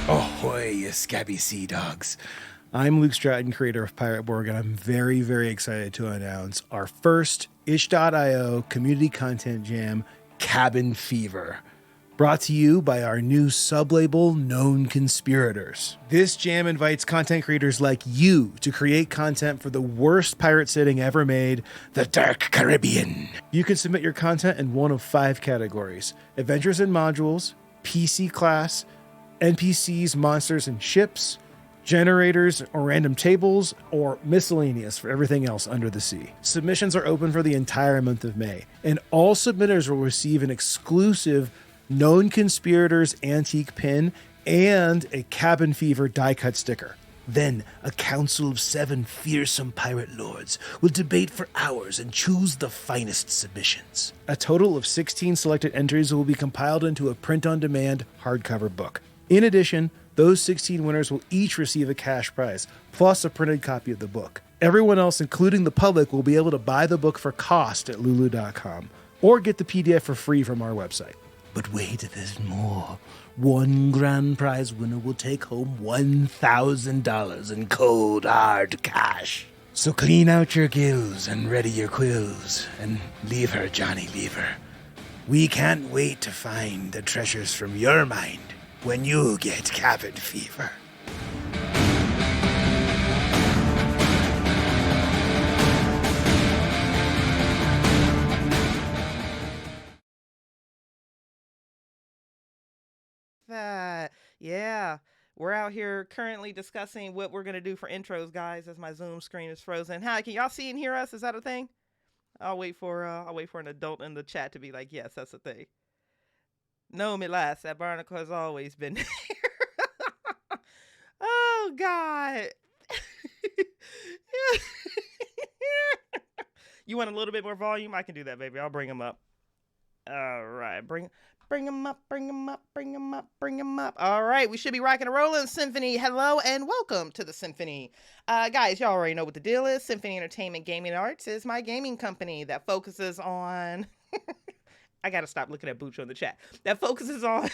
Ahoy, you scabby sea dogs. I'm Luke Stratton, creator of Pieratt, Borg, and I'm very, very excited to announce our first itch.io community content jam, Cabin Fever, brought to you by our new sublabel, Known Conspirators. This jam invites content creators like you to create content for the worst pirate setting ever made, the Dark Caribbean. You can submit your content in one of 5 categories: adventures and modules, PC class, NPCs, monsters, and ships, generators or random tables, or miscellaneous for everything else under the sea. Submissions are open for the entire month of May, and all submitters will receive an exclusive Known Conspirators antique pin and a Cabin Fever die-cut sticker. Then, a council of 7 fearsome pirate lords will debate for hours and choose the finest submissions. A total of 16 selected entries will be compiled into a print-on-demand hardcover book. In addition, those 16 winners will each receive a cash prize, plus a printed copy of the book. Everyone else, including the public, will be able to buy the book for cost at lulu.com, or get the PDF for free from our website. But wait, there's more. One grand prize winner will take home $1,000 in cold, hard cash. So clean out your gills and ready your quills, and leave her, Johnny, leave her. We can't wait to find the treasures from your mind when you get cabin fever. Yeah, we're out here currently discussing what we're gonna do for intros, guys, as my Zoom screen is frozen. Hi, can y'all see and hear us? Is that a thing? I'll wait for an adult in the chat to be like, yes, that's a thing. No, me last, that barnacle has always been there. Oh God. You want a little bit more volume? I can do that, baby. I'll bring them up. All right, bring them up, bring them up, bring them up, bring them up. All right, we should be rocking and rolling. Symphony, hello and welcome to the Symphony. Guys, y'all already know what the deal is. Symphony Entertainment Gaming Arts is my gaming company that focuses on... I gotta stop looking at Booch on the chat. That focuses on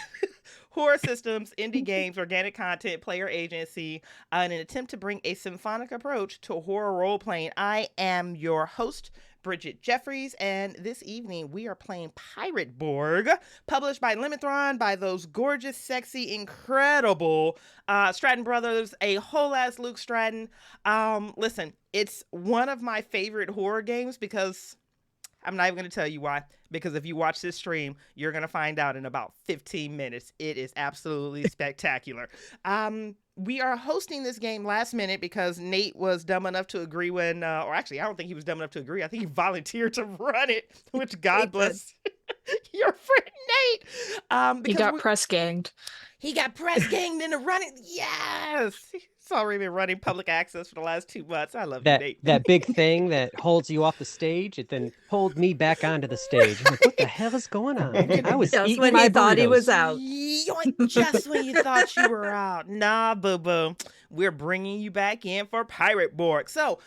horror systems, indie games, organic content, player agency, in an attempt to bring a symphonic approach to horror role-playing. I am your host, Bridgett Jeffries, and this evening we are playing Pieratt Borg, published by Limithron, by those gorgeous, sexy, incredible Stratton brothers, a whole ass Luke Stratton. Listen, it's one of my favorite horror games because I'm not even going to tell you why, because if you watch this stream, you're going to find out in about 15 minutes. It is absolutely spectacular. We are hosting this game last minute because Nate was dumb enough to agree when, or actually, I don't think he was dumb enough to agree. I think he volunteered to run it, which God bless your friend Nate. He got press ganged. He got press ganged into running. Yes. He's already been running public access for the last 2 months. I love you, Nate. That big thing that holds you off the stage, it then pulled me back onto the stage. I'm like, what the hell is going on? I was just eating when my he thought he burritos. was out. Just when you thought you were out. Nah, boo-boo. We're bringing you back in for Pieratt Borg. So,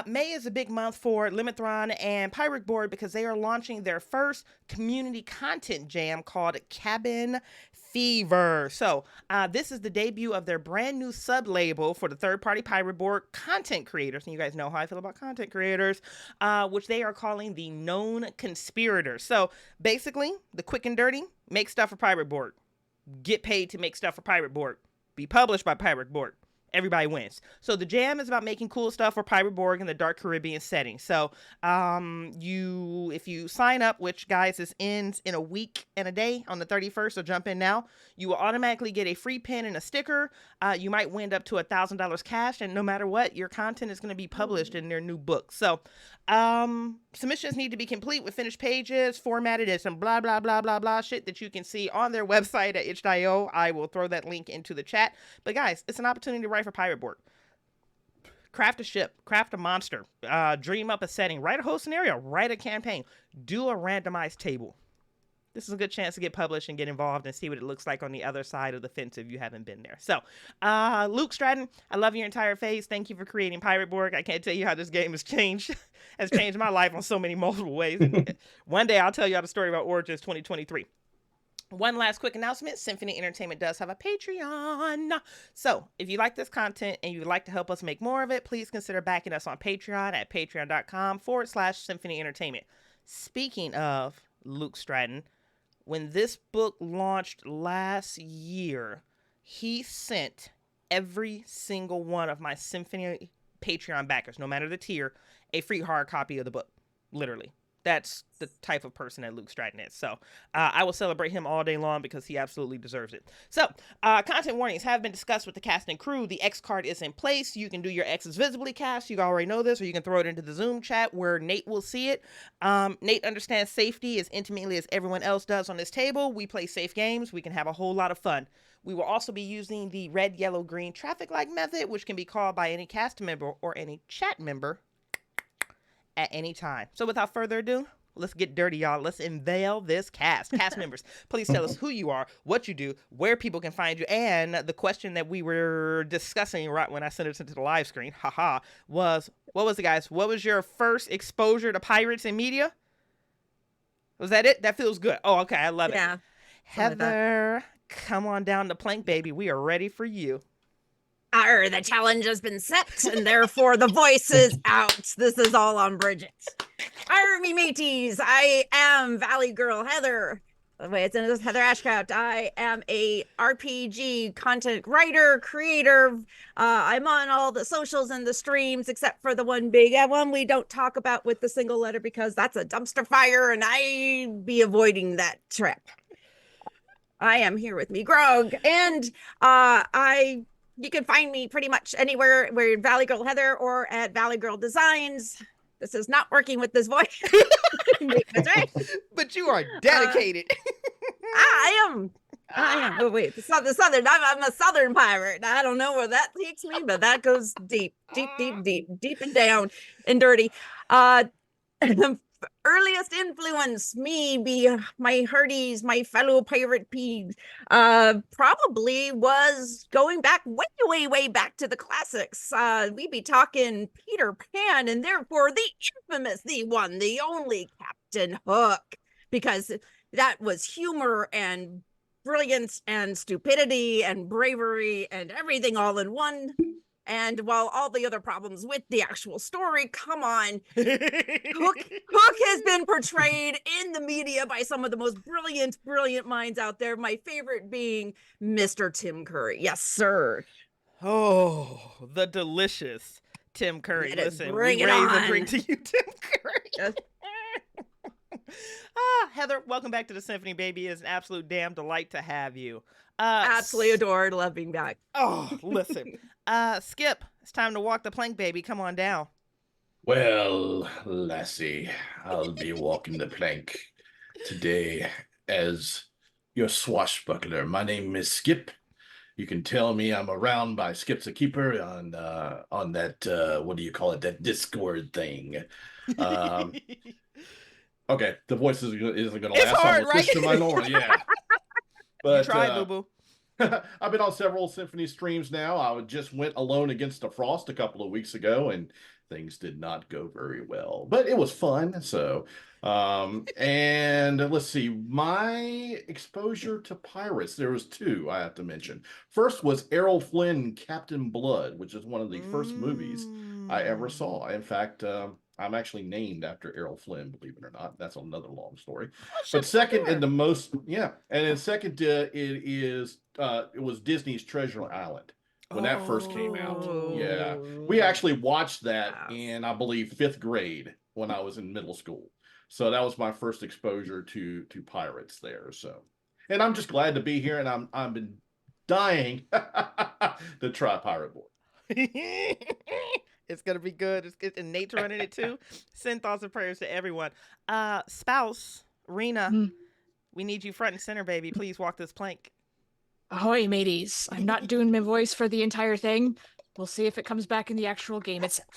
May is a big month for Limithron and Pieratt Borg because they are launching their first community content jam called Cabin Fever. So, this is the debut of their brand new sub-label for the third-party Pieratt Borg content creators. And you guys know how I feel about content creators, which they are calling the Known Conspirators. So, basically, the quick and dirty, make stuff for Pieratt Borg. Get paid to make stuff for Pieratt Borg. Be published by Pieratt Borg. Everybody wins. So the jam is about making cool stuff for Pieratt Borg in the Dark Caribbean setting. So if you sign up, which guys is ends in a week and a day on the 31st, so jump in now, you will automatically get a free pin and a sticker. You might win up to $1,000 cash, and no matter what, your content is going to be published in their new book. So submissions need to be complete with finished pages, formatted as some blah, blah, blah, blah, blah shit that you can see on their website at itch.io. I will throw that link into the chat. But guys, it's an opportunity to write for Pieratt Borg. Craft a ship, craft a monster, dream up a setting, write a whole scenario, write a campaign, do a randomized table. This is a good chance to get published and get involved and see what it looks like on the other side of the fence if you haven't been there. So, Luke Stratton, I love your entire face. Thank you for creating Pieratt Borg. I can't tell you how this game has changed my life on so many multiple ways. And one day I'll tell y'all the story about Origins 2023. One last quick announcement. Symphony Entertainment does have a Patreon. So if you like this content and you'd like to help us make more of it, please consider backing us on Patreon at patreon.com/Symphony Entertainment. Speaking of Luke Stratton, when this book launched last year, he sent every single one of my Symphony Patreon backers, no matter the tier, a free hard copy of the book. Literally. That's the type of person that Luke Stratton is. So I will celebrate him all day long because he absolutely deserves it. So content warnings have been discussed with the cast and crew. The X card is in place. You can do your X's visibly cast. You already know this, or you can throw it into the Zoom chat where Nate will see it. Nate understands safety as intimately as everyone else does on this table. We play safe games. We can have a whole lot of fun. We will also be using the red, yellow, green traffic light method, which can be called by any cast member or any chat member at any time. So without further ado, let's get dirty, y'all. Let's unveil this cast. Cast members, please tell us who you are, what you do, where people can find you, and the question that we were discussing right when I sent it into the live screen, was, what was it, guys? What was your first exposure to pirates in media? Was that it? That feels good. Oh, okay. I love it. Yeah. Heather, come on down the plank, baby. We are ready for you. The challenge has been set, and therefore the voice is out. This is all on Bridgett. Me mateys, I am Valley Girl Heather. Wait, it's Heather Ashcraft. I am a RPG content writer, creator. I'm on all the socials and the streams, except for the one big one we don't talk about with the single letter because that's a dumpster fire, and I be avoiding that trip. I am here with me, Grog, and you can find me pretty much anywhere where Valley Girl Heather or at Valley Girl Designs. This is not working with this voice. That's right. But you are dedicated. I am. Oh, wait, the southern. I'm a southern pirate. I don't know where that takes me, but that goes deep and down and dirty. Earliest influence me be my hearties, my fellow pirate peeps, probably was going back way back to the classics. We be talking Peter Pan, and therefore the infamous, the one, the only Captain Hook, because that was humor and brilliance and stupidity and bravery and everything all in one. And while all the other problems with the actual story, come on, Hook has been portrayed in the media by some of the most brilliant minds out there. My favorite being Mr. Tim Curry. Yes, sir. Oh, the delicious Tim Curry. Listen, we raise a drink to you, Tim Curry. Yes. Heather, welcome back to the Symphony, baby. It's an absolute damn delight to have you. Absolutely adored. Love being back. Oh, listen. Skip, it's time to walk the plank, baby. Come on down. Well, lassie, I'll be walking the plank today as your swashbuckler. My name is Skip. You can tell me I'm around by Skip's a Keeper on that, what do you call it, that Discord thing. Okay, the voice isn't going to last. Hard, I'm right? To my normal, yeah. But you tried, boo-boo. I've been on several Symphony streams now. I just went alone against the Frost a couple of weeks ago, and things did not go very well. But it was fun. So, and let's see, my exposure to pirates, there was two I have to mention. First was Errol Flynn, Captain Blood, which is one of the first movies I ever saw. In fact, I'm actually named after Errol Flynn, believe it or not. That's another long story. But second, and the most, and then second, it was Disney's Treasure Island when that first came out. Yeah, we actually watched that in, I believe, 5th grade when I was in middle school. So that was my first exposure to pirates there. So, and I'm just glad to be here, and I've been dying to try Pirate Borg. It's gonna be good. And Nate's running it too. Send thoughts and prayers to everyone. Spouse Rina, we need you front and center, baby. Please walk this plank. Ahoy, mateys. I'm not doing my voice for the entire thing. We'll see if it comes back in the actual game itself.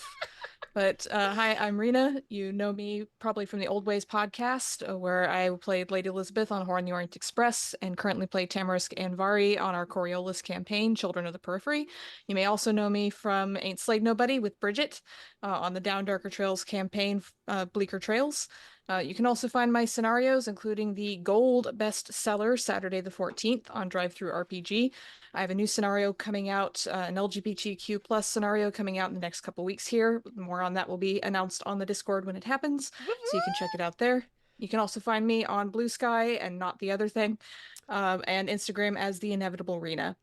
But hi, I'm Rina. You know me probably from the Old Ways podcast, where I played Lady Elizabeth on Horn the Orient Express and currently play Tamarisk and Vari on our Coriolis campaign, Children of the Periphery. You may also know me from Ain't Slayed Nobody with Bridgett on the Down Darker Trails campaign, Bleaker Trails. You can also find my scenarios, including the gold bestseller Saturday the 14th on Drive-Thru RPG. I have a new scenario coming out, an LGBTQ plus scenario coming out in the next couple weeks here. More on that will be announced on the Discord when it happens, so you can check it out there. You can also find me on Blue Sky and Not the Other Thing, and Instagram as The Inevitable Rina.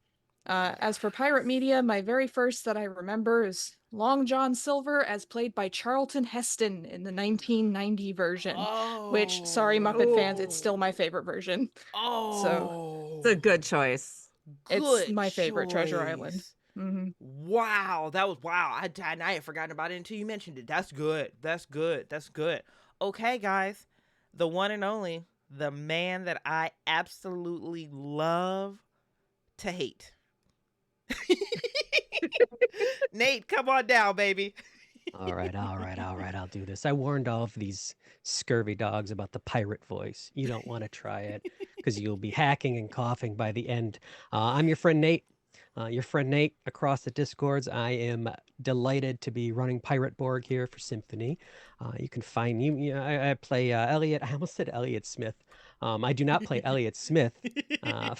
As for pirate media, my very first that I remember is Long John Silver, as played by Charlton Heston in the 1990 version. Which, sorry, Muppet fans, it's still my favorite version. So It's a good choice. it's my favorite Treasure Island. Mm-hmm. Wow, that was wow. I had forgotten about it until you mentioned it. That's good. That's good. That's good. Okay, guys, the one and only, the man that I absolutely love to hate. Nate, come on down, baby. All right, I'll do this. I warned all of these scurvy dogs about the pirate voice. You don't want to try it because you'll be hacking and coughing by the end. I'm your friend Nate. Across the Discords. I am delighted to be running Pirate Borg here for Symphony. You can find me. I play Elliot. I almost said Elliot Smith. I do not play Elliot Smith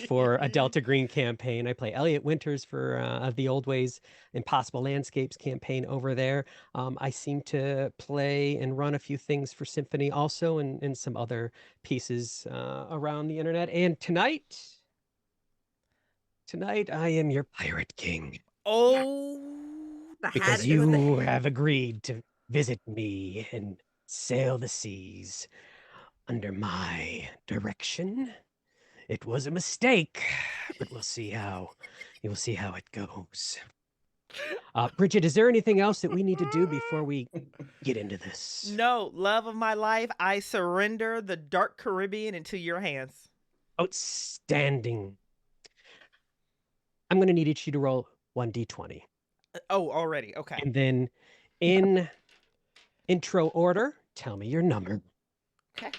for a Delta Green campaign. I play Elliot Winters for the Old Ways Impossible Landscapes campaign over there. I seem to play and run a few things for Symphony also, and some other pieces around the internet. And tonight I am your Pirate King. Oh, Because you have agreed to visit me and sail the seas under my direction. It was a mistake, but you'll see how it goes. Bridgett, is there anything else that we need to do before we get into this? no, love of my life, I surrender the dark Caribbean into your hands. Outstanding. I'm going to need each of you to roll 1d20. Oh, already. Okay. And then in intro order, tell me your number. Okay.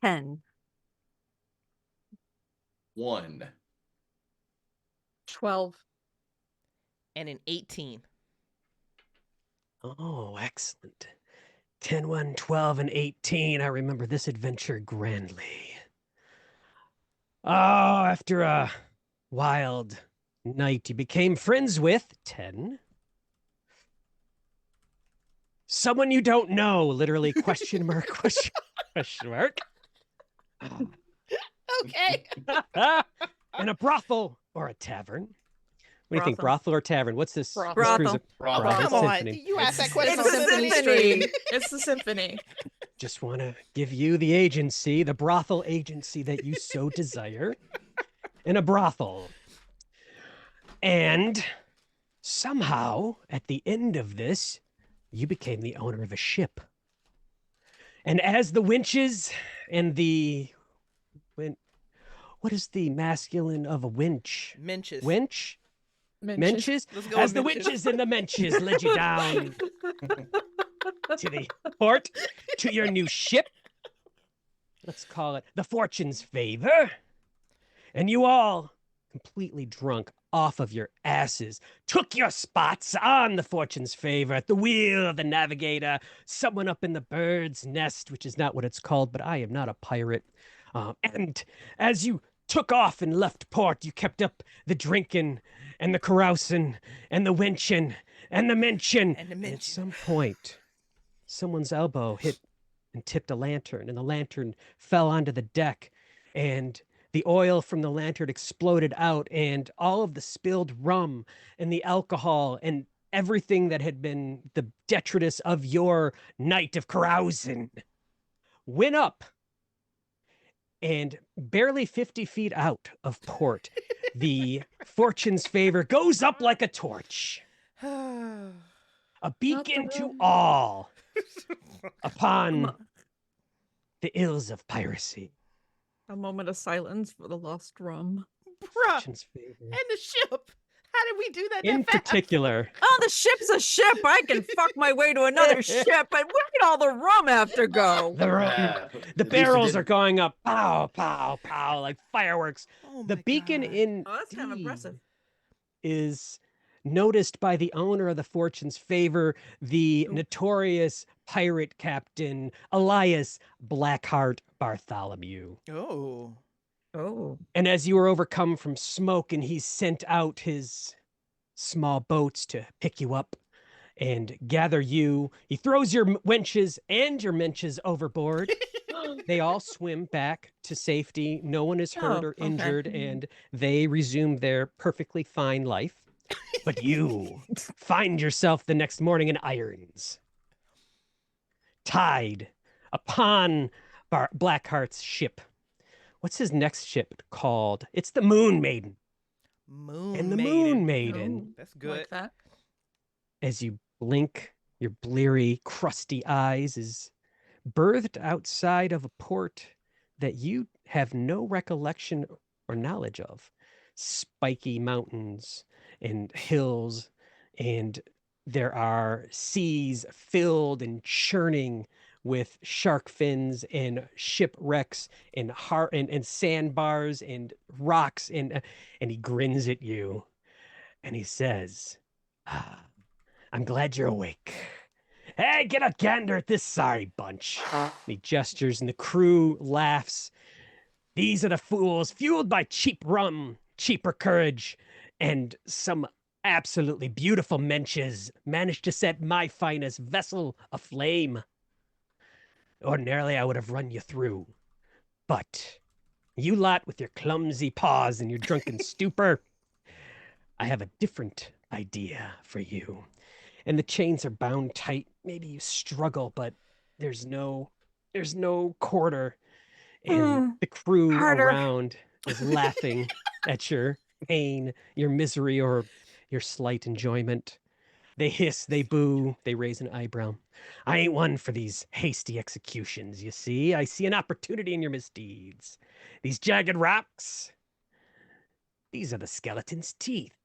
10. 1. 12. And an 18. Oh, excellent. 10, 1, 12, and 18. I remember this adventure grandly. Oh, after a wild night, you became friends with 10. Someone you don't know, literally question mark, question mark. Okay. In a brothel or a tavern. What do you think, brothel or tavern? What's this? Brothel. This cruise- Brothel. Brothel. Come on. Symphony. You asked that question It's on the Symphony Symphony. Stream. It's the Symphony. Just want to give you the agency, the brothel agency that you so desire, in a brothel. And somehow, at the end of this, you became the owner of a ship. And as the winches and what is the masculine of a winch? Menches. Winch? Menches. Menches? Let's go As with the menches. winches and the menches led you down to the port, to your new ship. Let's call it the Fortune's Favor. And you all, completely drunk off of your asses, took your spots on the Fortune's Favor at the wheel of the navigator, someone up in the bird's nest, which is not what it's called, but I am not a pirate. And as you took off and left port, you kept up the drinking and the carousing and the wenching and the mention. And at some point, someone's elbow hit and tipped a lantern, and the lantern fell onto the deck, and the oil from the lantern exploded out, and all of the spilled rum and the alcohol and everything that had been the detritus of your night of carousing went up. And barely 50 feet out of port, the Fortune's Favor goes up like a torch, a beacon to all upon the ills of piracy. A moment of silence for the lost rum. Bruh. Fortune's Favor. And the ship. How did we do that? In that fast? particular, Oh, the ship's a ship. I can fuck my way to another ship. And where did all the rum have to go? the rum, Yeah, the at least it barrels are didn't- going up, pow, pow, pow, like fireworks. Oh The my beacon God. in Oh, that's kind of impressive. is noticed by the owner of the Fortune's favor, the notorious pirate captain Elias Blackheart Bartholomew. Oh. Oh. And as you are overcome from smoke and he's sent out his small boats to pick you up and gather you, he throws your wenches and your menches overboard. They all swim back to safety. No one is hurt Oh, or okay. injured, and they resume their perfectly fine life. But you find yourself the next morning in irons, tied upon Blackheart's ship. What's his next ship called? It's the Moon Maiden. Moon And the Maiden. Moon Maiden, Ooh, That's I good. like that. as you blink your bleary, crusty eyes, is birthed outside of a port that you have no recollection or knowledge of. Spiky mountains and hills, and there are seas filled and churning with shark fins and shipwrecks and sandbars and rocks, and he grins at you and he says, I'm glad you're awake. Hey, get a gander at this sorry bunch. He gestures and the crew laughs. These are the fools, fueled by cheap rum, cheaper courage, and some absolutely beautiful menches managed to set my finest vessel aflame. Ordinarily, I would have run you through. But you lot with your clumsy paws and your drunken stupor, I have a different idea for you. And the chains are bound tight. Maybe you struggle, but there's no quarter. And the crew harder. around is laughing at your pain, your misery, or your slight enjoyment. They hiss, they boo, they raise an eyebrow. I ain't one for these hasty executions, you see. I see an opportunity in your misdeeds. These jagged rocks, these are the skeleton's teeth.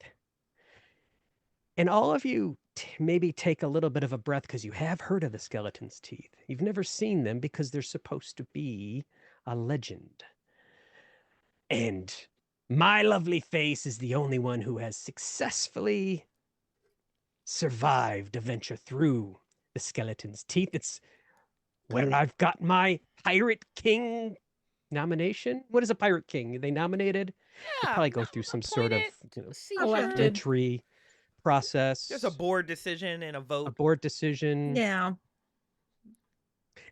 And all of you maybe take a little bit of a breath because you have heard of the skeleton's teeth. You've never seen them because they're supposed to be a legend. And my lovely face is the only one who has successfully survived a venture through the skeleton's teeth. It's where I've got my Pirate King nomination. What is a Pirate King? Are they nominated? They Yeah. probably go through some sort of Elected. entry process. There's a board decision and a a vote. board decision. Yeah.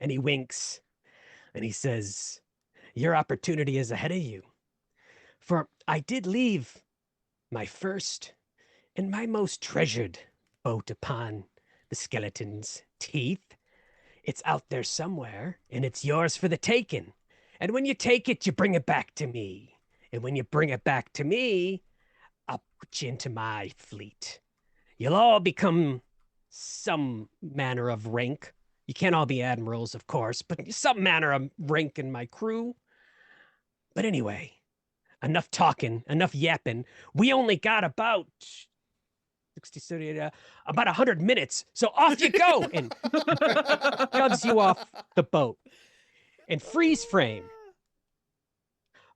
And he winks and he says, your opportunity is ahead of you. For I did leave my first and my most treasured boat upon the skeleton's teeth. It's out there somewhere, and it's yours for the taking. And when you take it, you bring it back to me. And when you bring it back to me, I'll put you into my fleet. You'll all become some manner of rank. You can't all be admirals, of course, but some manner of rank in my crew. But anyway, enough talking, enough yapping. We only got about 60, 70, about 100 minutes. So off you go. And shoves you off the boat. And freeze frame.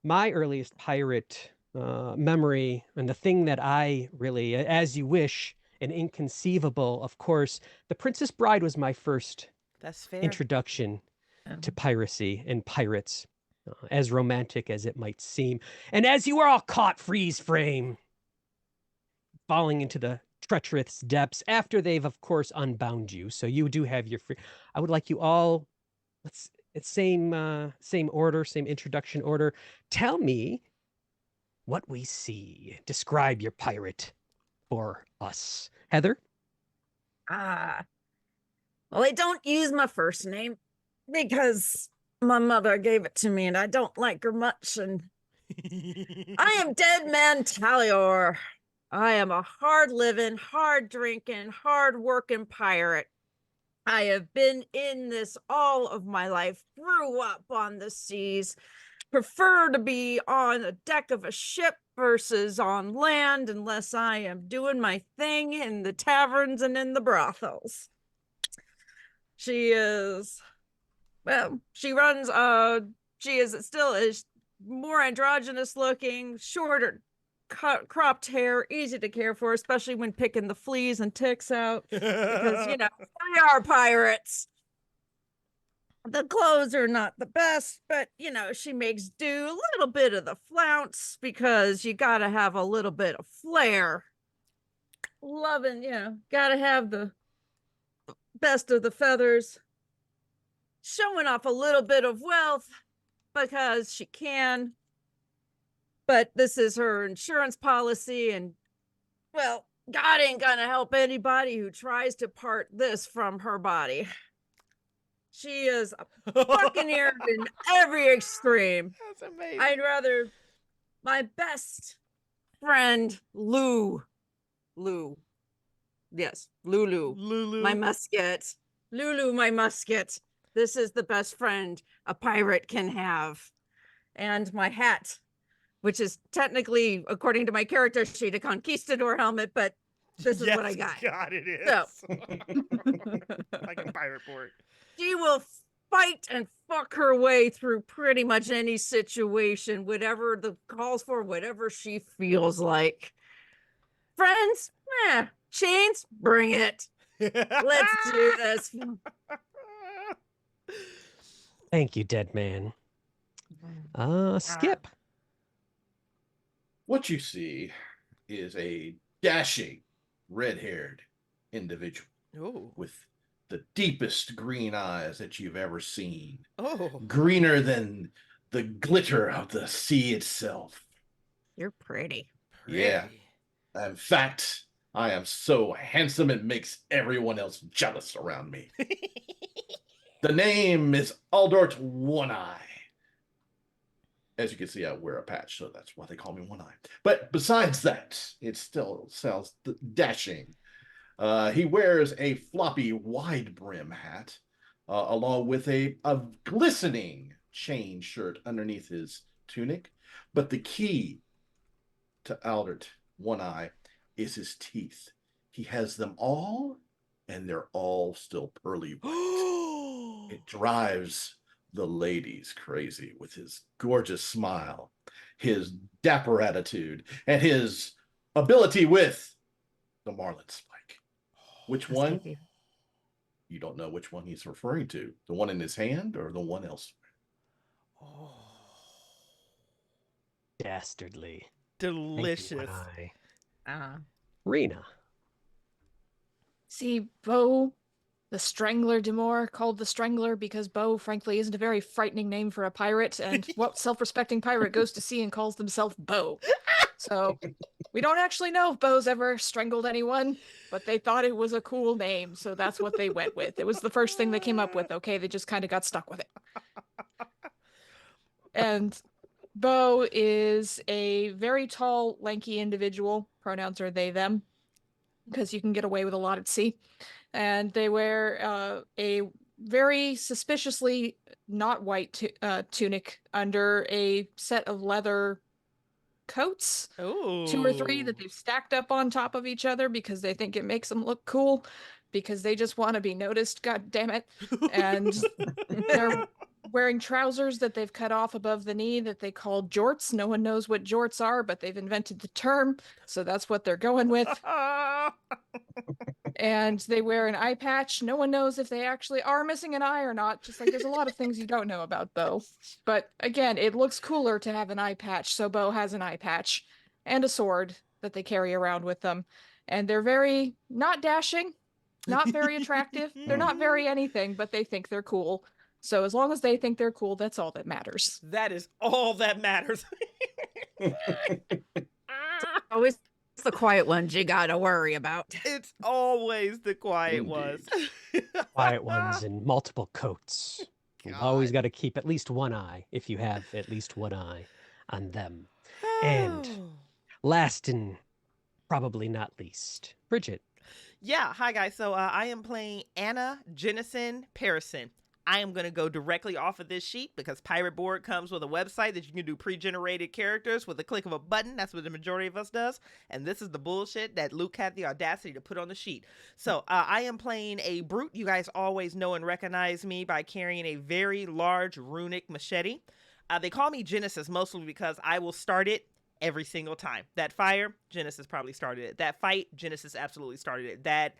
My earliest pirate memory, and the thing that I really, as you wish, and inconceivable, of course, The Princess Bride was my first That's fair. introduction to piracy and pirates, as romantic as it might seem. And as you are all caught freeze frame, falling into the treacherous depths after they've, of course, unbound you. So you do have your free. I would like you all, it's same order, same introduction order. Tell me what we see. Describe your pirate for us. Heather? Well, I don't use my first name because my mother gave it to me and I don't like her much. And I am Dead Man Talior. I am a hard-living, hard-drinking, hard-working pirate. I have been in this all of my life, grew up on the seas, prefer to be on the deck of a ship versus on land unless I am doing my thing in the taverns and in the brothels. She is, well, she runs, she is still is more androgynous looking, shorter, cropped hair, easy to care for, especially when picking the fleas and ticks out. Because, we are pirates. The clothes are not the best, but, she makes do. A little bit of the flounce because you got to have a little bit of flair. Loving, got to have the best of the feathers. Showing off a little bit of wealth because she can. But this is her insurance policy, and, well, God ain't gonna help anybody who tries to part this from her body. She is a buccaneer in every extreme. That's amazing. I'd rather my best friend, Lulu. Yes, Lulu. My musket. Lulu, my musket. This is the best friend a pirate can have. And my hat, which is technically, according to my character sheet, a conquistador helmet, but this is what I got. God, it is. So. Like a pirate board. She will fight and fuck her way through pretty much any situation, whatever the calls for, whatever she feels like. Friends, chains, bring it. Let's do this. Thank you, dead man. Skip. What you see is a dashing, red-haired individual Oh. with the deepest green eyes that you've ever seen. Oh. Greener than the glitter of the sea itself. You're pretty. Yeah. In fact, I am so handsome it makes everyone else jealous around me. The name is Aldort One Eye. As you can see, I wear a patch, so that's why they call me One Eye. But besides that, it still sounds dashing. He wears a floppy, wide brim hat, along with a glistening chain shirt underneath his tunic. But the key to Aldort One Eye is his teeth. He has them all, and they're all still pearly white. It drives the ladies crazy with his gorgeous smile, his dapper attitude, and his ability with the Marlin Spike. Which one? You don't know which one he's referring to. The one in his hand or the one elsewhere? Oh. Dastardly. Delicious. Rina. See, Bo, the Strangler Demore, called the Strangler because Bo, frankly, isn't a very frightening name for a pirate, and what self-respecting pirate goes to sea and calls themselves Bo? So, we don't actually know if Bo's ever strangled anyone, but they thought it was a cool name, so that's what they went with. It was the first thing they came up with, okay? They just kind of got stuck with it. And Bo is a very tall, lanky individual. Pronouns are they, them, because you can get away with a lot at sea. And they wear a very suspiciously not white tunic under a set of leather coats. Ooh. 2 or 3 that they've stacked up on top of each other because they think it makes them look cool, because they just want to be noticed, god damn it. And they're wearing trousers that they've cut off above the knee that they call jorts. No one knows what jorts are, but they've invented the term, so that's what they're going with. And they wear an eye patch. No one knows if they actually are missing an eye or not. Just like there's a lot of things you don't know about Bo. But again, it looks cooler to have an eye patch, so Bo has an eye patch and a sword that they carry around with them. And they're very not dashing, not very attractive. They're not very anything, but they think they're cool. So as long as they think they're cool, that's all that matters. That is all that matters. Always the quiet ones you gotta worry about. It's always the quiet ones. Quiet ones in multiple coats. You've always got to keep at least one eye, if you have at least one eye, on them. And last and probably not least, Bridgett. Yeah, hi guys. So I am playing Anna Jennison Parison. I am going to go directly off of this sheet because Pirate Board comes with a website that you can do pre-generated characters with a click of a button. That's what the majority of us does. And this is the bullshit that Luke had the audacity to put on the sheet. So I am playing a brute. You guys always know and recognize me by carrying a very large runic machete. They call me Genesis mostly because I will start it every single time. That fire, Genesis probably started it. That fight, Genesis absolutely started it. That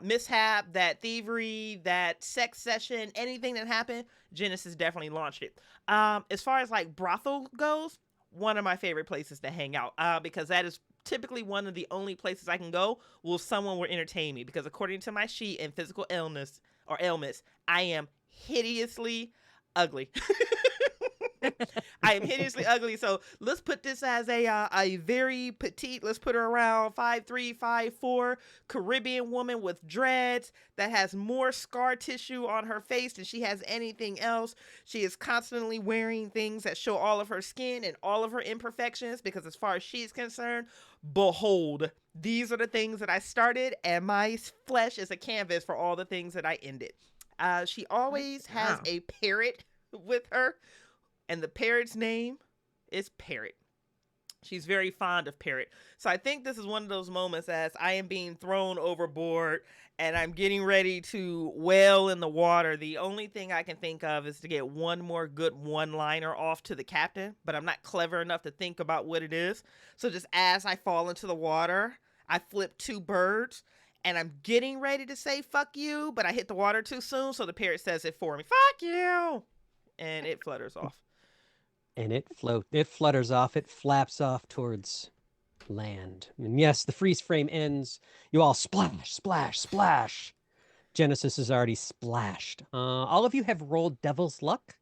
mishap, that thievery, that sex session, anything that happened, Genesis definitely launched it. As far as like brothel goes, one of my favorite places to hang out, because that is typically one of the only places I can go where someone will entertain me, because according to my sheet in physical illness or ailments, I am hideously ugly. I am hideously ugly. So let's put this as a very petite, let's put her around 5'3", 5'4", Caribbean woman with dreads that has more scar tissue on her face than she has anything else. She is constantly wearing things that show all of her skin and all of her imperfections, because as far as she's concerned, behold, these are the things that I started, and my flesh is a canvas for all the things that I ended. She always has a parrot with her, and the parrot's name is Pieratt. She's very fond of Pieratt. So I think this is one of those moments as I am being thrown overboard and I'm getting ready to wail in the water. The only thing I can think of is to get one more good one-liner off to the captain, but I'm not clever enough to think about what it is. So just as I fall into the water, I flip two birds, and I'm getting ready to say fuck you, but I hit the water too soon, so the parrot says it for me. Fuck you! And it flutters off. And it flutters off, it flaps off towards land. And yes, the freeze frame ends. You all splash, splash, splash. Genesis is already splashed. All of you have rolled Devil's Luck.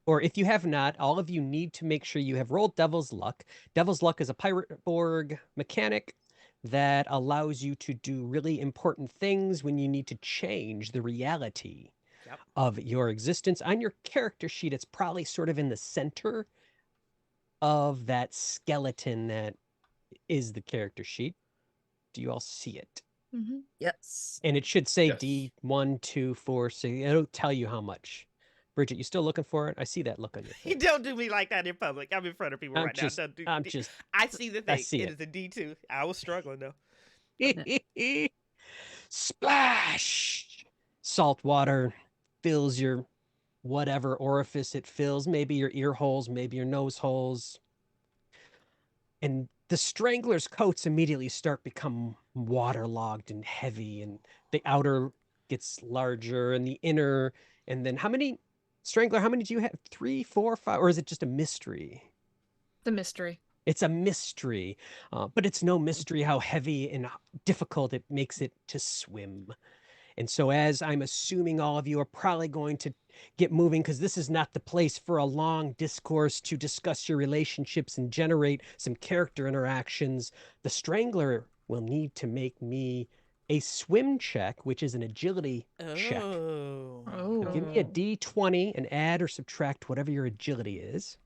Or if you have not, all of you need to make sure you have rolled Devil's Luck. Devil's Luck is a Pirate Borg mechanic that allows you to do really important things when you need to change the reality of your existence. On your character sheet, it's probably sort of in the center of that skeleton that is the character sheet. Do you all see it? Mm-hmm. Yes. And it should say Yes. D1, 2, 4, 6. It'll tell you how much. Bridgett, you still looking for it? I see that look on your face. You don't do me like that in public. I'm in front of people I'm right just- now. Don't do- I'm do- just- I see the thing. see It it. is a D2. I was struggling though. Splash! Salt water fills your whatever orifice it fills, maybe your ear holes, maybe your nose holes. And the strangler's coats immediately start become waterlogged and heavy, and the outer gets larger and the inner. And then how many, Strangler, how many do you have? 3, 4, 5, or is it just a mystery? The mystery. It's a mystery, but it's no mystery how heavy and difficult it makes it to swim. And so as I'm assuming all of you are probably going to get moving, because this is not the place for a long discourse to discuss your relationships and generate some character interactions, the Strangler will need to make me a swim check, which is an agility check. Oh. So give me a D20 and add or subtract whatever your agility is.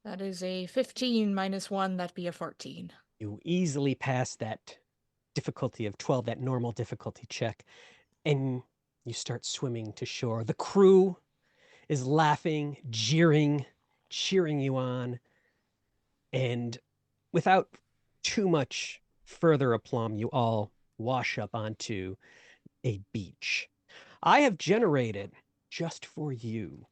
That is a 15 minus 1. That'd be a 14. You easily pass that difficulty of 12, that normal difficulty check, and you start swimming to shore. The crew is laughing, jeering, cheering you on, and without too much further aplomb, you all wash up onto a beach. I have generated, just for you,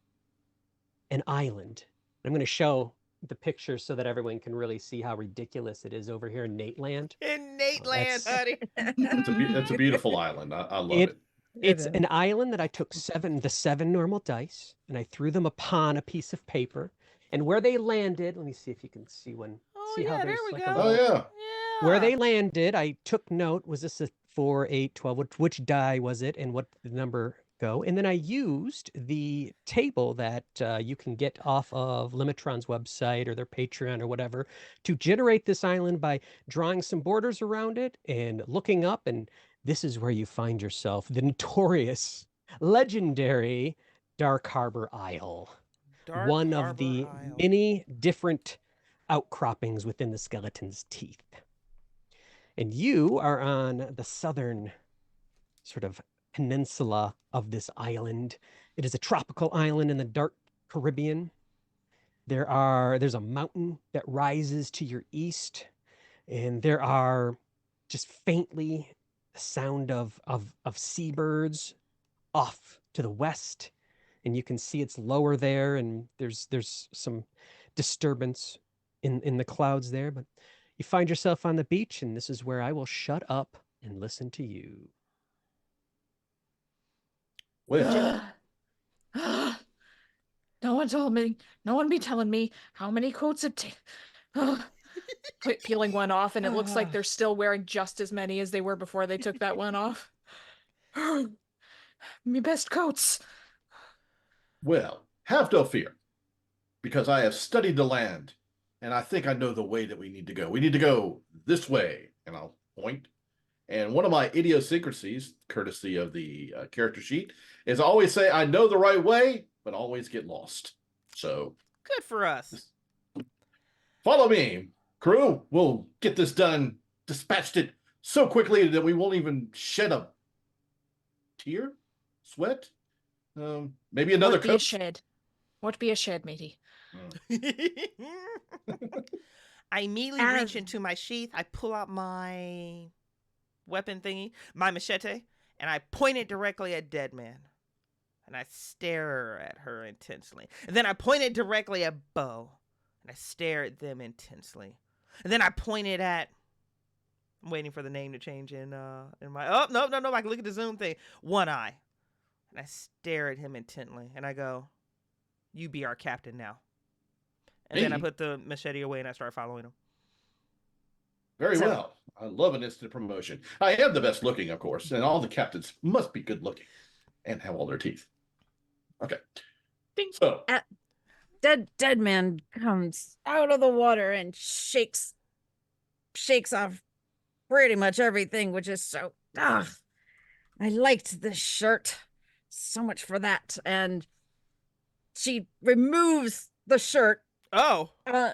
an island. I'm going to show the picture so that everyone can really see how ridiculous it is over here in Nate Land. In Nate Land, that's- honey. It's a beautiful island. I love it. It's is. an island that I took the seven normal dice, and I threw them upon a piece of paper. And where they landed, let me see if you can see one. Oh, See how yeah, there there's we like go. a Oh little- yeah. Yeah. Where they landed, I took note. Was this a 4, 8, 12? Which die was it, and what the number go? And then I used the table that you can get off of Limitron's website or their Patreon or whatever to generate this island by drawing some borders around it and looking up. And this is where you find yourself, the notorious, legendary Dark Harbor Isle. Dark One of Harbor the Isle. many different outcroppings within the skeleton's teeth. And you are on the southern sort of peninsula of this island. It is a tropical island in the dark Caribbean. There's a mountain that rises to your east, and there are just faintly the sound of seabirds off to the west, and you can see it's lower there, and there's some disturbance in the clouds there, but you find yourself on the beach, and this is where I will shut up and listen to you. Well, No one told me. No one be telling me how many coats it takes. Peeling one off, and it looks like they're still wearing just as many as they were before they took that one off. Me best coats. well, have no fear, because I have studied the land, and I think I know the way that we need to go. We need to go this way, and I'll point. And one of my idiosyncrasies, courtesy of the character sheet, is I always say I know the right way, but always get lost. So Good for us. follow me, crew. We'll get this done, dispatched it so quickly that we won't even shed a tear, sweat, maybe another What be a coat. shed? What be a shed, matey? I immediately reach into my sheath. I pull out my weapon thingy, my machete, and I point it directly at Dead Man. And I stare at her intensely. And then I point it directly at Bo. And I stare at them intensely. And then I point it at... I'm waiting for the name to change in my... Oh, no. I can look at the Zoom thing. One Eye. And I stare at him intently. And I go, you be our captain now. And then I put the machete away and I start following him. Very well. I love an instant promotion. I am the best looking, of course, and all the captains must be good looking and have all their teeth. Okay. So, Dead Man comes out of the water and shakes off pretty much everything, which is so... I liked this shirt so much for that. And she removes the shirt. Oh.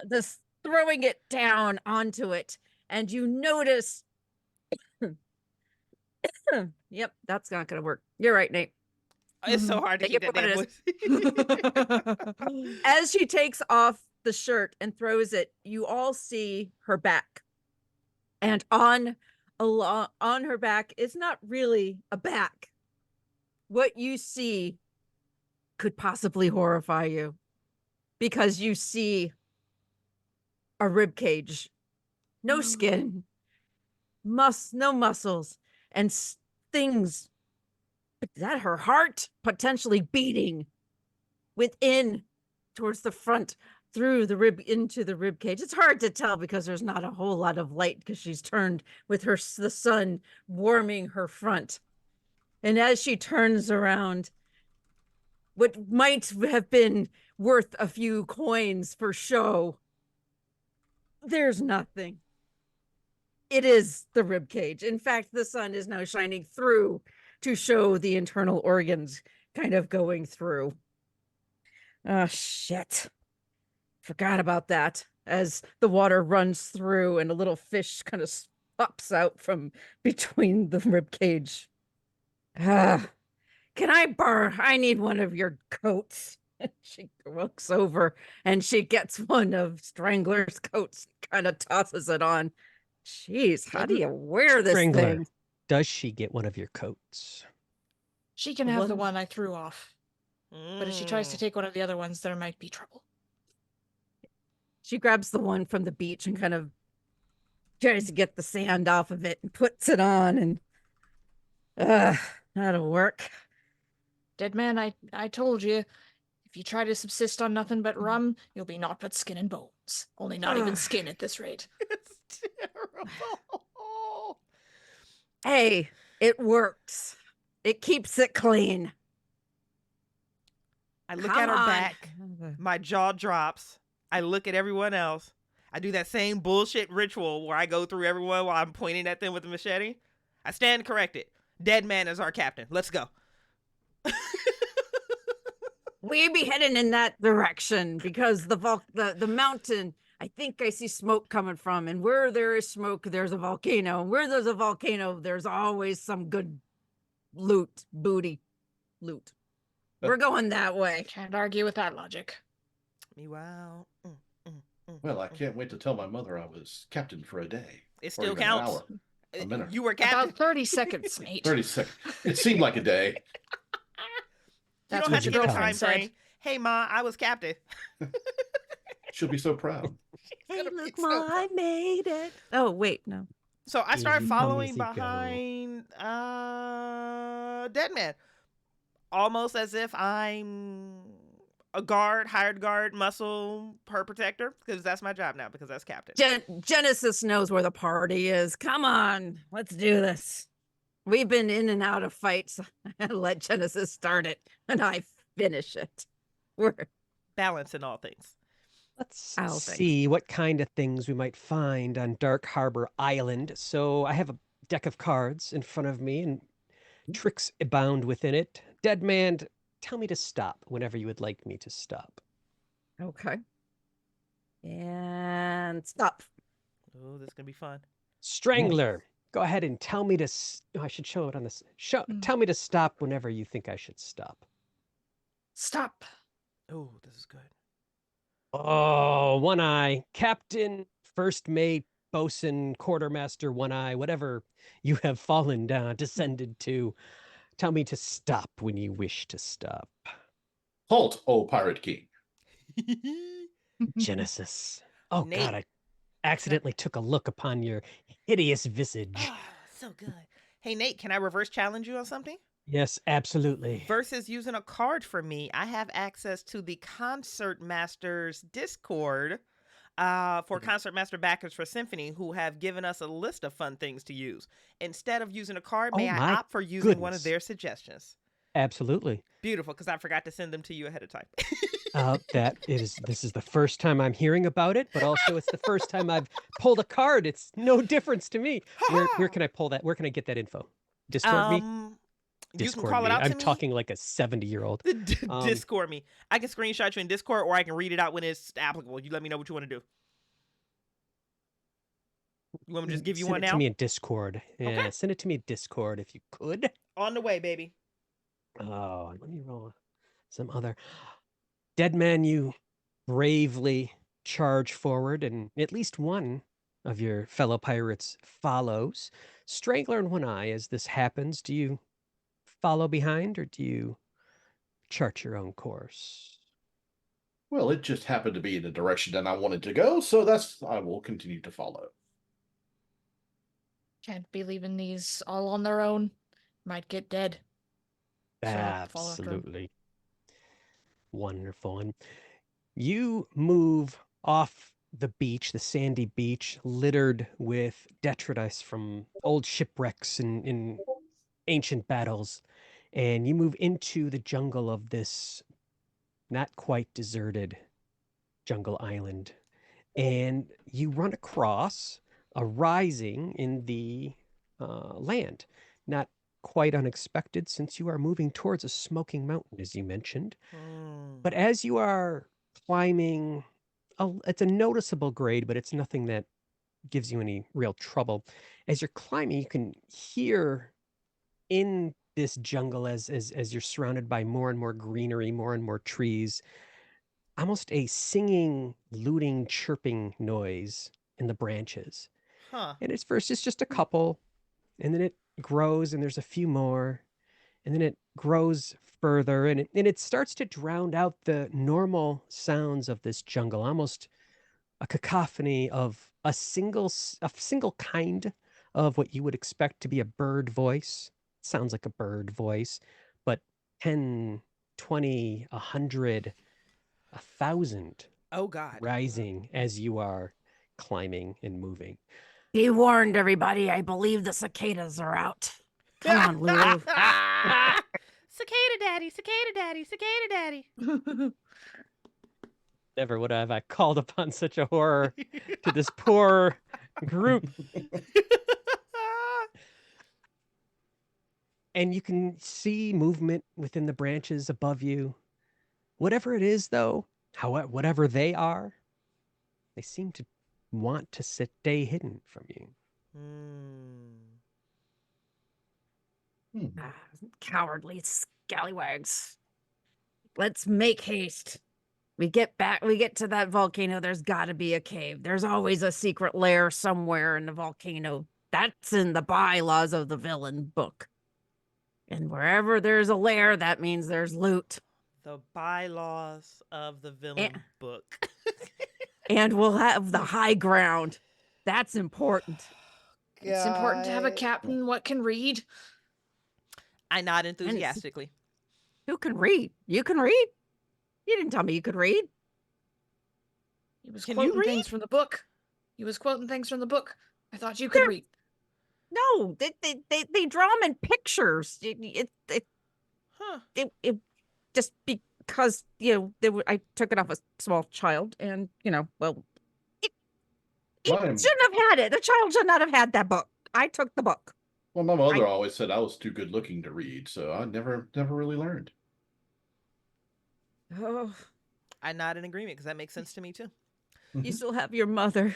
This throwing it down onto it. And you notice... Yep, that's not going to work. You're right, Nate. It's so hard to Take keep it that for damn voice. As she takes off the shirt and throws it, you all see her back. And on her back is not really a back. What you see could possibly horrify you, because you see a rib cage, no skin, no muscles, and things. Is that her heart potentially beating within towards the front through the rib into the rib cage? It's hard to tell because there's not a whole lot of light because she's turned with the sun warming her front. And as she turns around, what might have been worth a few coins for show, there's nothing. It is the rib cage. In fact, the sun is now shining through to show the internal organs kind of going through. Oh, shit. Forgot about that. As the water runs through and a little fish kind of pops out from between the rib cage. Can I borrow? I need one of your coats. She looks over and she gets one of Strangler's coats, kind of tosses it on. Jeez, how do you wear this Strangler, thing? does she get one of your coats? She can have the one I threw off. But if she tries to Mm. take one of the other ones, there might be trouble. She grabs the one from the beach and kind of tries to get the sand off of it and puts it on, and that'll work. Dead Man, I told you, if you try to subsist on nothing but rum, you'll be naught but skin and bones. Only not even skin at this rate. It's terrible. Hey, it works. It keeps it clean. I look Come at her on. back. My jaw drops. I look at everyone else. I do that same bullshit ritual where I go through everyone while I'm pointing at them with the machete. I stand corrected. Dead Man is our captain. Let's go. We be heading in that direction because the mountain, I think I see smoke coming from, and where there is smoke, there's a volcano. Where there's a volcano, there's always some good loot. We're going that way. Can't argue with that logic. Meanwhile, well, I can't wait to tell my mother I was captain for a day. it or still even an counts. hour, a minute. You were captain. About 30 seconds, mate. 30 seconds. It seemed like a day. You That's don't what have to your give a girlfriend time frame. said. Hey, Ma, I was captain. She'll be so proud. Hey, gonna be look, so Ma, I proud. made it. Oh, wait, no. So I started Easy come, following easy go. behind Dead Man, almost as if I'm a guard, hired guard, muscle, her protector, because that's my job now, because that's captain. Genesis knows where the party is. Come on, let's do this. We've been in and out of fights. Let Genesis start it, and I finish it. We're Balance in all things. Let's Oh, thanks. see what kind of things we might find on Dark Harbor Island. So I have a deck of cards in front of me and tricks abound within it. Dead man, tell me to stop whenever you would like me to stop. okay. And stop. Oh, this is gonna be fun. Strangler, go ahead and tell me to. I should show it on this. Tell me to stop whenever you think I should stop. Stop. Oh, this is good. Oh, One Eye, Captain, First Mate, Bosun, Quartermaster, One Eye, whatever you have fallen down, descended to. Tell me to stop when you wish to stop. Halt, O Pirate King. Genesis. Oh, Nate. God, I accidentally took a look upon your hideous visage. Oh, so good. Hey, Nate, can I reverse challenge you on something? Yes, absolutely. Versus using a card for me, I have access to the Concert Masters Discord for Concert Master backers for Symphony, who have given us a list of fun things to use. Instead of using a card, may Oh I my opt for using one of goodness. their suggestions? Absolutely. Beautiful, because I forgot to send them to you ahead of time. This is the first time I'm hearing about it, but also it's the first time I've pulled a card. It's no difference to me. Where can I pull that? Where can I get that info? Discord me? You can Discord call it me. out to I'm me. talking like a 70-year-old. Discord me. I can screenshot you in Discord, or I can read it out when it's applicable. You let me know what you want to do. You want me to just give you Send one it now? to me in Discord. Yeah, Okay. send it to me in Discord if you could. On the way, baby. Oh, let me roll some other. Dead man, you bravely charge forward, and at least one of your fellow pirates follows. Strangler and One Eye, as this happens, do you follow behind or do you chart your own course? Well, it just happened to be in the direction that I wanted to go, so I will continue to follow. Can't be leaving these all on their own. Might get dead. So, follow after 'em. Absolutely. Wonderful. And you move off the beach, the sandy beach, littered with detritus from old shipwrecks and in ancient battles, and you move into the jungle of this not quite deserted jungle island, and you run across a rising in the land. Not quite unexpected, since you are moving towards a smoking mountain, as you mentioned. But as you are climbing, it's a noticeable grade, but it's nothing that gives you any real trouble. As you're climbing, you can hear in this jungle, as you're surrounded by more and more greenery, more and more trees, almost a singing, looting, chirping noise in the branches. Huh. And at first it's just a couple, and then it grows and there's a few more, and then it grows further, and it starts to drown out the normal sounds of this jungle, almost a cacophony of a single kind of what you would expect to be a bird voice. It sounds like a bird voice, but 10, 20, 100, 1,000 Oh, God. rising as you are climbing and moving. Be warned, everybody. I believe the cicadas are out. Come on, Lulu. Cicada daddy, cicada daddy, cicada daddy. Never would have I called upon such a horror to this poor group. And you can see movement within the branches above you. Whatever it is, though, whatever they are, they seem to want to stay hidden from you. Cowardly scallywags. Let's make haste. We get to that volcano. There's got to be a cave. There's always a secret lair somewhere in the volcano. That's in the bylaws of the villain book. And wherever there's a lair, that means there's loot. The bylaws of the villain book. and we'll have the high ground. That's important. It's important to have a God. captain what can read. I nod enthusiastically. Who can read? You can read? You didn't tell me you could read. He was Can you quoting things read? from the book. He was quoting things from the book. I thought you could read. No, they draw them in pictures. Huh. It just because I took it off a small child, and well, it Mine- shouldn't have had it. The child should not have had that book. I took the book. Well, my mother always said I was too good looking to read, so I never really learned. Oh, I nod in agreement because that makes sense to me too. you still have your mother.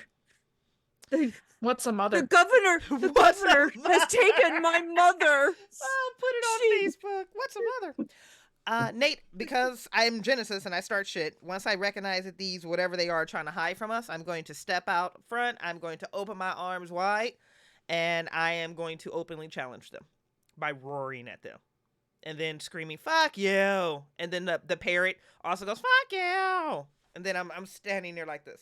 The What's a mother? governor What's a has mother? taken my mother. Oh, put it on Facebook. What's a mother? Nate, because I'm Genesis and I start shit, once I recognize that these, whatever they are, trying to hide from us, I'm going to step out front. I'm going to open my arms wide, and I am going to openly challenge them by roaring at them. And then screaming, "Fuck you!" And then the parrot also goes, "Fuck you!" And then I'm standing there like this.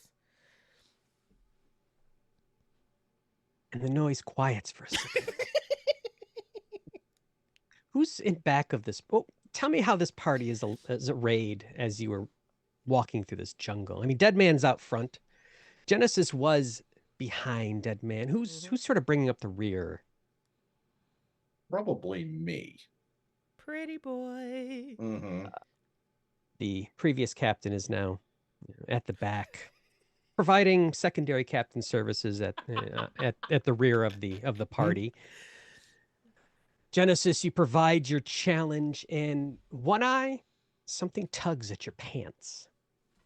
And the noise quiets for a second. Who's in back of this? Oh, tell me how this party is arrayed as you were walking through this jungle. I mean, Dead Man's out front. Genesis was behind Dead Man. Who's sort of bringing up the rear? Probably me. Pretty boy. Mm-hmm. The previous captain is now at the back, providing secondary captain services at the rear of the party. Genesis, you provide your challenge, and One Eye, something tugs at your pants.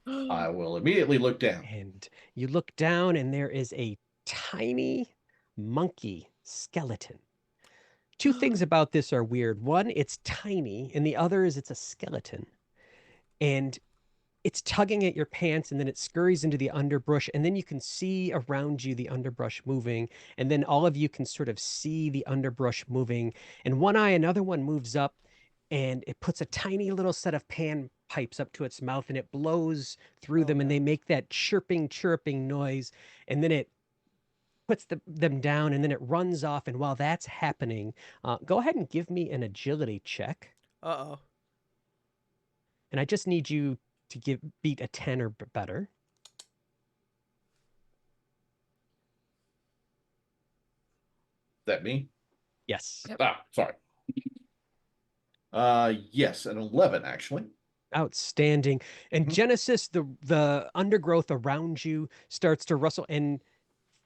I will immediately look down. And you look down, and there is a tiny monkey skeleton. Two things about this are weird. One, it's tiny, and the other is it's a skeleton. And it's tugging at your pants, and then it scurries into the underbrush, and then you can see around you the underbrush moving, and then all of you can sort of see the underbrush moving. And One Eye, another one moves up, and it puts a tiny little set of pan pipes up to its mouth, and it blows through them, and they make that chirping noise, and then it puts them down, and then it runs off. And while that's happening, go ahead and give me an agility check. Uh-oh. And I just need you to beat a 10 or better. That me? Yes. Yep. Ah, sorry. Yes, an 11 actually. Outstanding. And Genesis, the undergrowth around you starts to rustle, and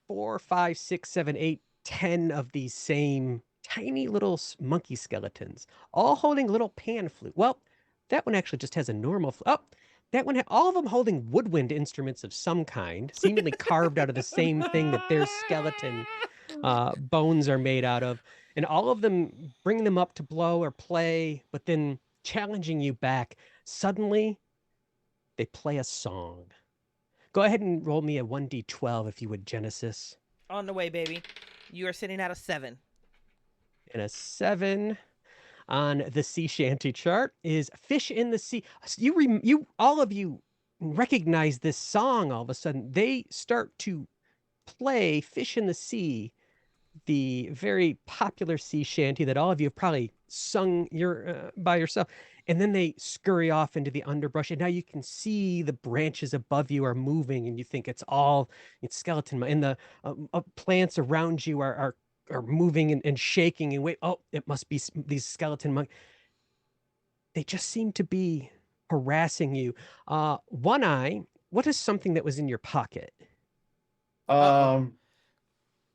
4, 5, 6, 7, 8, 10 of these same tiny little monkey skeletons, all holding little pan flute. Well, that one actually just has a normal flute. Oh, that one, all of them holding woodwind instruments of some kind, seemingly carved out of the same thing that their skeleton bones are made out of. And all of them bring them up to blow or play, but then challenging you back. Suddenly, they play a song. Go ahead and roll me a 1d12 if you would, Genesis. On the way, baby. You are sitting at a 7. And a 7 on the sea shanty chart is Fish in the Sea. You all of you recognize this song all of a sudden. They start to play Fish in the Sea, the very popular sea shanty that all of you have probably sung by yourself. And then they scurry off into the underbrush, and now you can see the branches above you are moving, and you think it's skeleton. And the plants around you are moving and shaking. And wait, it must be these skeleton monkeys. They just seem to be harassing you. One Eye, what is something that was in your pocket?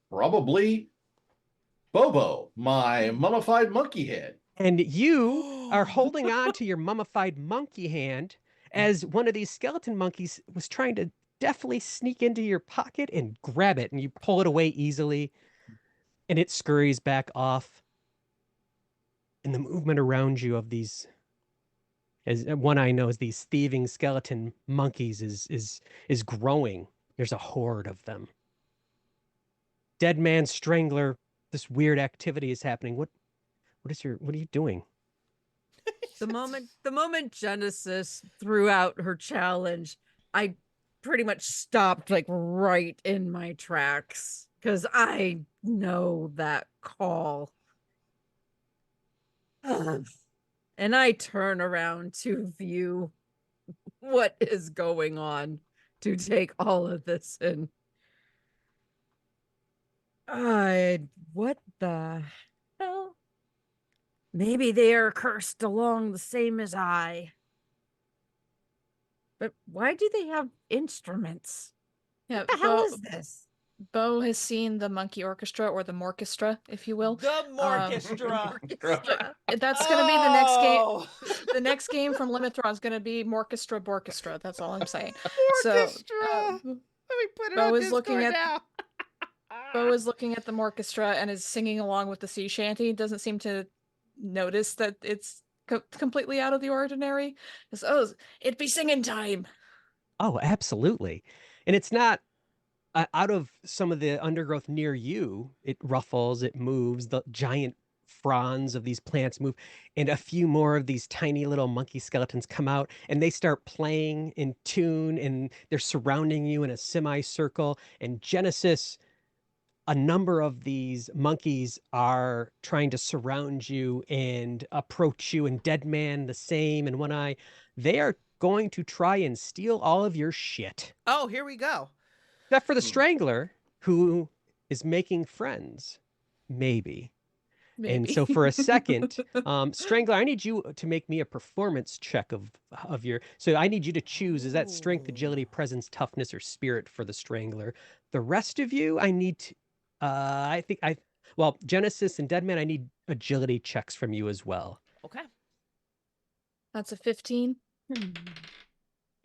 Probably Bobo, my mummified monkey head. And you are holding on to your mummified monkey hand as one of these skeleton monkeys was trying to deftly sneak into your pocket and grab it, and you pull it away easily, and it scurries back off. And the movement around you of these, as One Eye knows, these thieving skeleton monkeys is growing. There's a horde of them. Dead Man Strangler, this weird activity is happening. What are you doing? The moment Genesis threw out her challenge, I pretty much stopped like right in my tracks because I know that call. And I turn around to view what is going on, to take all of this in. What the hell? Maybe they are cursed along the same as I. But why do they have instruments? Yeah, What the hell is this? Bo has seen the Monkey Orchestra, or the Morchestra, if you will. The Morchestra. That's going to be the next game. Oh. The next game from Limithron is going to be Morchestra Borchestra. That's all I'm saying. Morchestra. So, Let me put it Bo on is Discord looking at now. Bo is looking at the Morchestra and is singing along with the sea shanty. Doesn't seem to notice that it's completely out of the ordinary. It'd be singing time. Oh, absolutely. And it's not out of some of the undergrowth near you. It ruffles, it moves, the giant fronds of these plants move, and a few more of these tiny little monkey skeletons come out, and they start playing in tune, and they're surrounding you in a semicircle. And Genesis, a number of these monkeys are trying to surround you and approach you, and Dead Man the same, and One Eye. They are going to try and steal all of your shit. Oh, here we go. Except for the Strangler, who is making friends. Maybe. And so for a second, Strangler, I need you to make me a performance check of your. So I need you to choose, is that strength, agility, presence, toughness, or spirit for the Strangler? The rest of you, I need to, well, Genesis and Deadman, I need agility checks from you as well. Okay. That's a 15.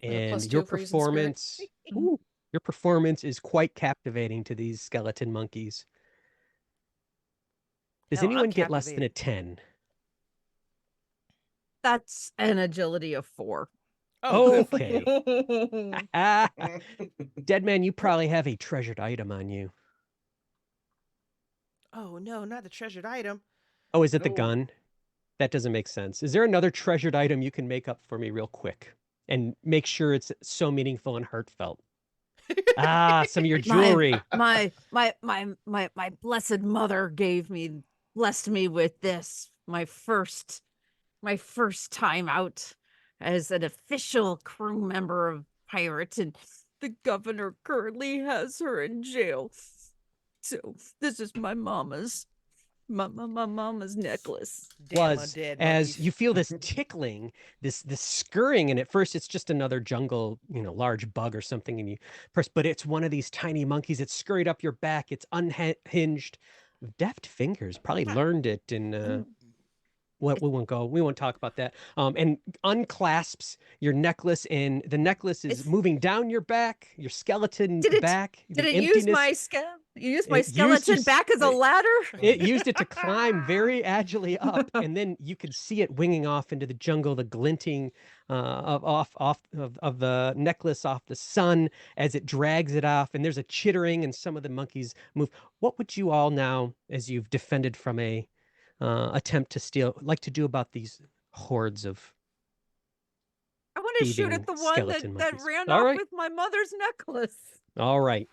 And your performance, your performance is quite captivating to these skeleton monkeys. Does anyone get less than a 10? That's an agility of 4. Oh, okay. Deadman, you probably have a treasured item on you. Oh, no, not the treasured item. Oh, is it the gun? That doesn't make sense. Is there another treasured item you can make up for me real quick? And make sure it's so meaningful and heartfelt. Some of your jewelry. My blessed mother blessed me with this. My first time out as an official crew member of Pieratt, and the governor currently has her in jail. So this is my mama's necklace. Was as you feel this tickling, this scurrying, and at first it's just another jungle, large bug or something, and you press, but it's one of these tiny monkeys. It's scurried up your back. It's unhinged. Deft fingers probably learned it in we won't talk about that. And unclasps your necklace, and the necklace is moving down your back, your skeleton back. Did it use my skeleton back as a ladder? It used it to climb very agilely up, and then you could see it winging off into the jungle, the glinting of the necklace off the sun as it drags it off, and there's a chittering, and some of the monkeys move. What would you all now, as you've defended from a attempt to steal, like to do about these hordes of I want to shoot at the one that ran off with my mother's necklace. All right.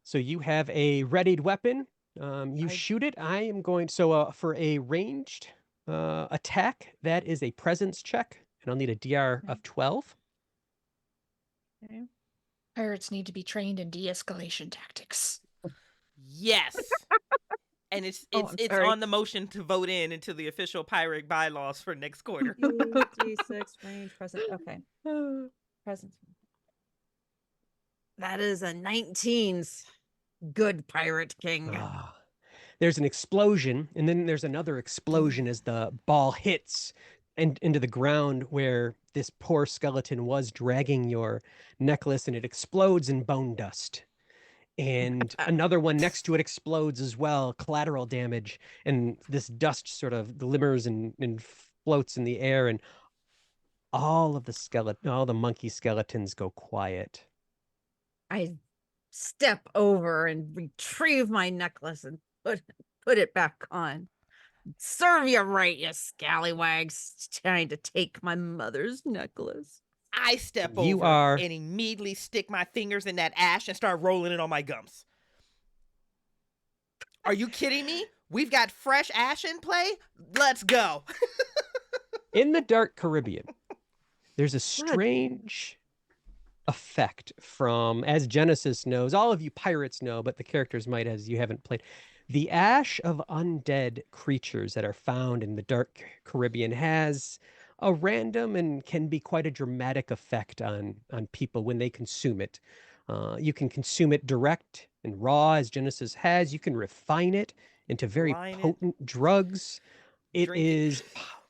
So you have a readied weapon. You shoot it. I am going, for a ranged attack, that is a presence check, and I'll need a DR of 12. Okay. Pirates need to be trained in de-escalation tactics. Yes. And it's on the motion to vote into the official pirate bylaws for next quarter. D6 range present. Okay. Presence. That is a 19's good pirate king. There's an explosion, and then there's another explosion as the ball hits into the ground where this poor skeleton was dragging your necklace, and it explodes in bone dust. And another one next to it explodes as well, collateral damage, and this dust sort of glimmers and floats in the air, and all the monkey skeletons go quiet. I step over and retrieve my necklace and put it back on. Serve you right, you scallywags, trying to take my mother's necklace. I step You over are- and immediately stick my fingers in that ash and start rolling it on my gums. Are you kidding me? We've got fresh ash in play. Let's go. In the Dark Caribbean, there's a strange effect from, as Genesis knows, all of you pirates know, but the characters might as you haven't played. The ash of undead creatures that are found in the Dark Caribbean has a random and can be quite a dramatic effect on people when they consume it. You can consume it direct and raw, as Genesis has. You can refine it into very Line it. potent drugs. It Drink it. is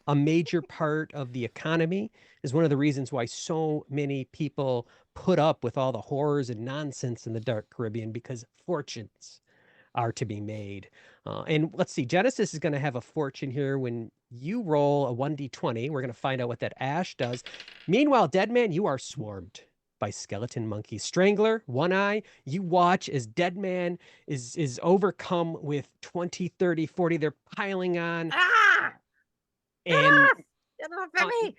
a major part of the economy, is one of the reasons why so many people put up with all the horrors and nonsense in the Dark Caribbean, because fortunes are to be made. And let's see, Genesis is going to have a fortune here when you roll a 1d20. We're going to find out what that ash does. Meanwhile, Deadman, you are swarmed by skeleton monkeys. Strangler, One Eye, you watch as Deadman is overcome with 20, 30, 40. They're piling on. Ah! And Get off of me!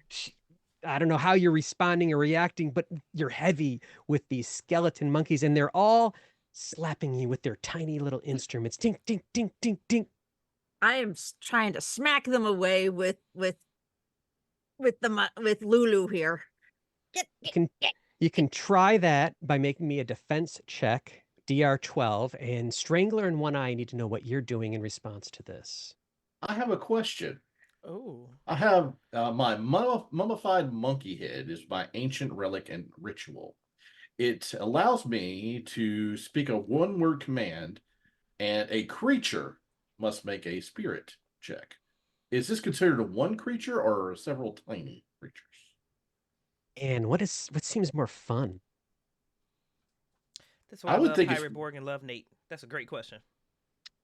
I don't know how you're responding or reacting, but you're heavy with these skeleton monkeys, and they're all slapping you with their tiny little instruments. Dink, dink, dink, dink, dink. I am trying to smack them away with Lulu here. You can try that by making me a defense check, DR 12, and Strangler and One Eye need to know what you're doing in response to this. I have a question. Oh. I have my mummified monkey head is my ancient relic and ritual. It allows me to speak a one-word command, and a creature must make a spirit check. Is this considered a one creature or several tiny creatures? And what seems more fun? That's why I I would love think it's- Pirate Borg and love Nate. That's a great question.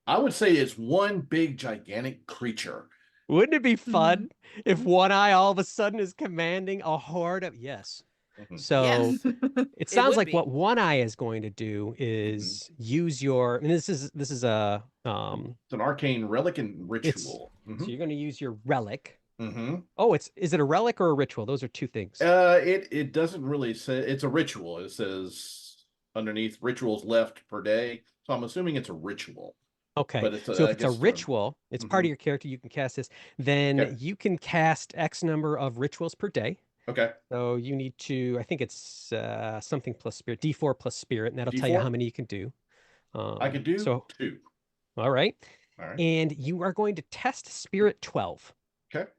I would say it's one big gigantic creature. Wouldn't it be fun if One Eye all of a sudden is commanding a horde of... Yes. Mhm. So Yes. it sounds would like be. what One Eye is going to do is use your... And this is a... It's an arcane relic and ritual. So you're going to use your relic. Mm-hmm. Oh, is it a relic or a ritual? Those are two things. It doesn't really say. It's a ritual. It says underneath rituals left per day. So I'm assuming it's a ritual. Okay. But it's So if it's a ritual, it's part of your character, you can cast this. Then Okay. you can cast X number of rituals per day. Okay. So you need to, I think it's something plus spirit, D4 plus spirit, and that'll tell you D4? how many you can do. I could do so 2. all right. All right. And you are going to test spirit 12 Okay.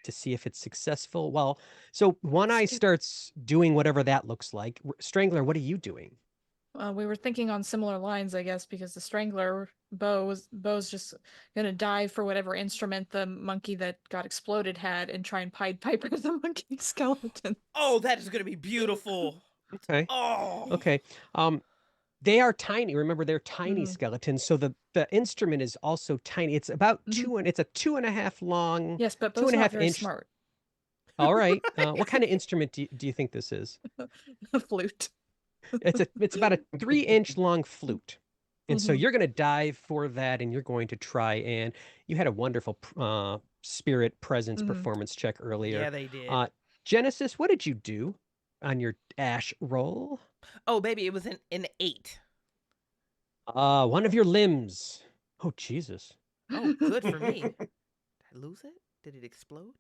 to see if it's successful. Well, so One Eye starts doing whatever that looks like. Strangler, what are you doing? We were thinking on similar lines, I guess, because the Strangler Bo's just gonna dive for whatever instrument the monkey that got exploded had and try and Pied Piper the monkey skeleton. Oh, that is going to be beautiful. Okay. Oh. Okay. They are tiny. Remember, they're tiny skeletons. So the instrument is also tiny. It's about it's a 2.5 long. Yes, but two Bo's and a not half very inch. smart. All right. What kind of instrument do you think this is? A flute. It's about a 3-inch long flute. And so you're going to dive for that, and you're going to try. And you had a wonderful spirit presence performance check earlier. Yeah, they did. Genesis, what did you do on your ash roll? Oh, baby, it was an 8. One of your limbs. Oh, Jesus. Oh, good for me. Did I lose it? Did it explode?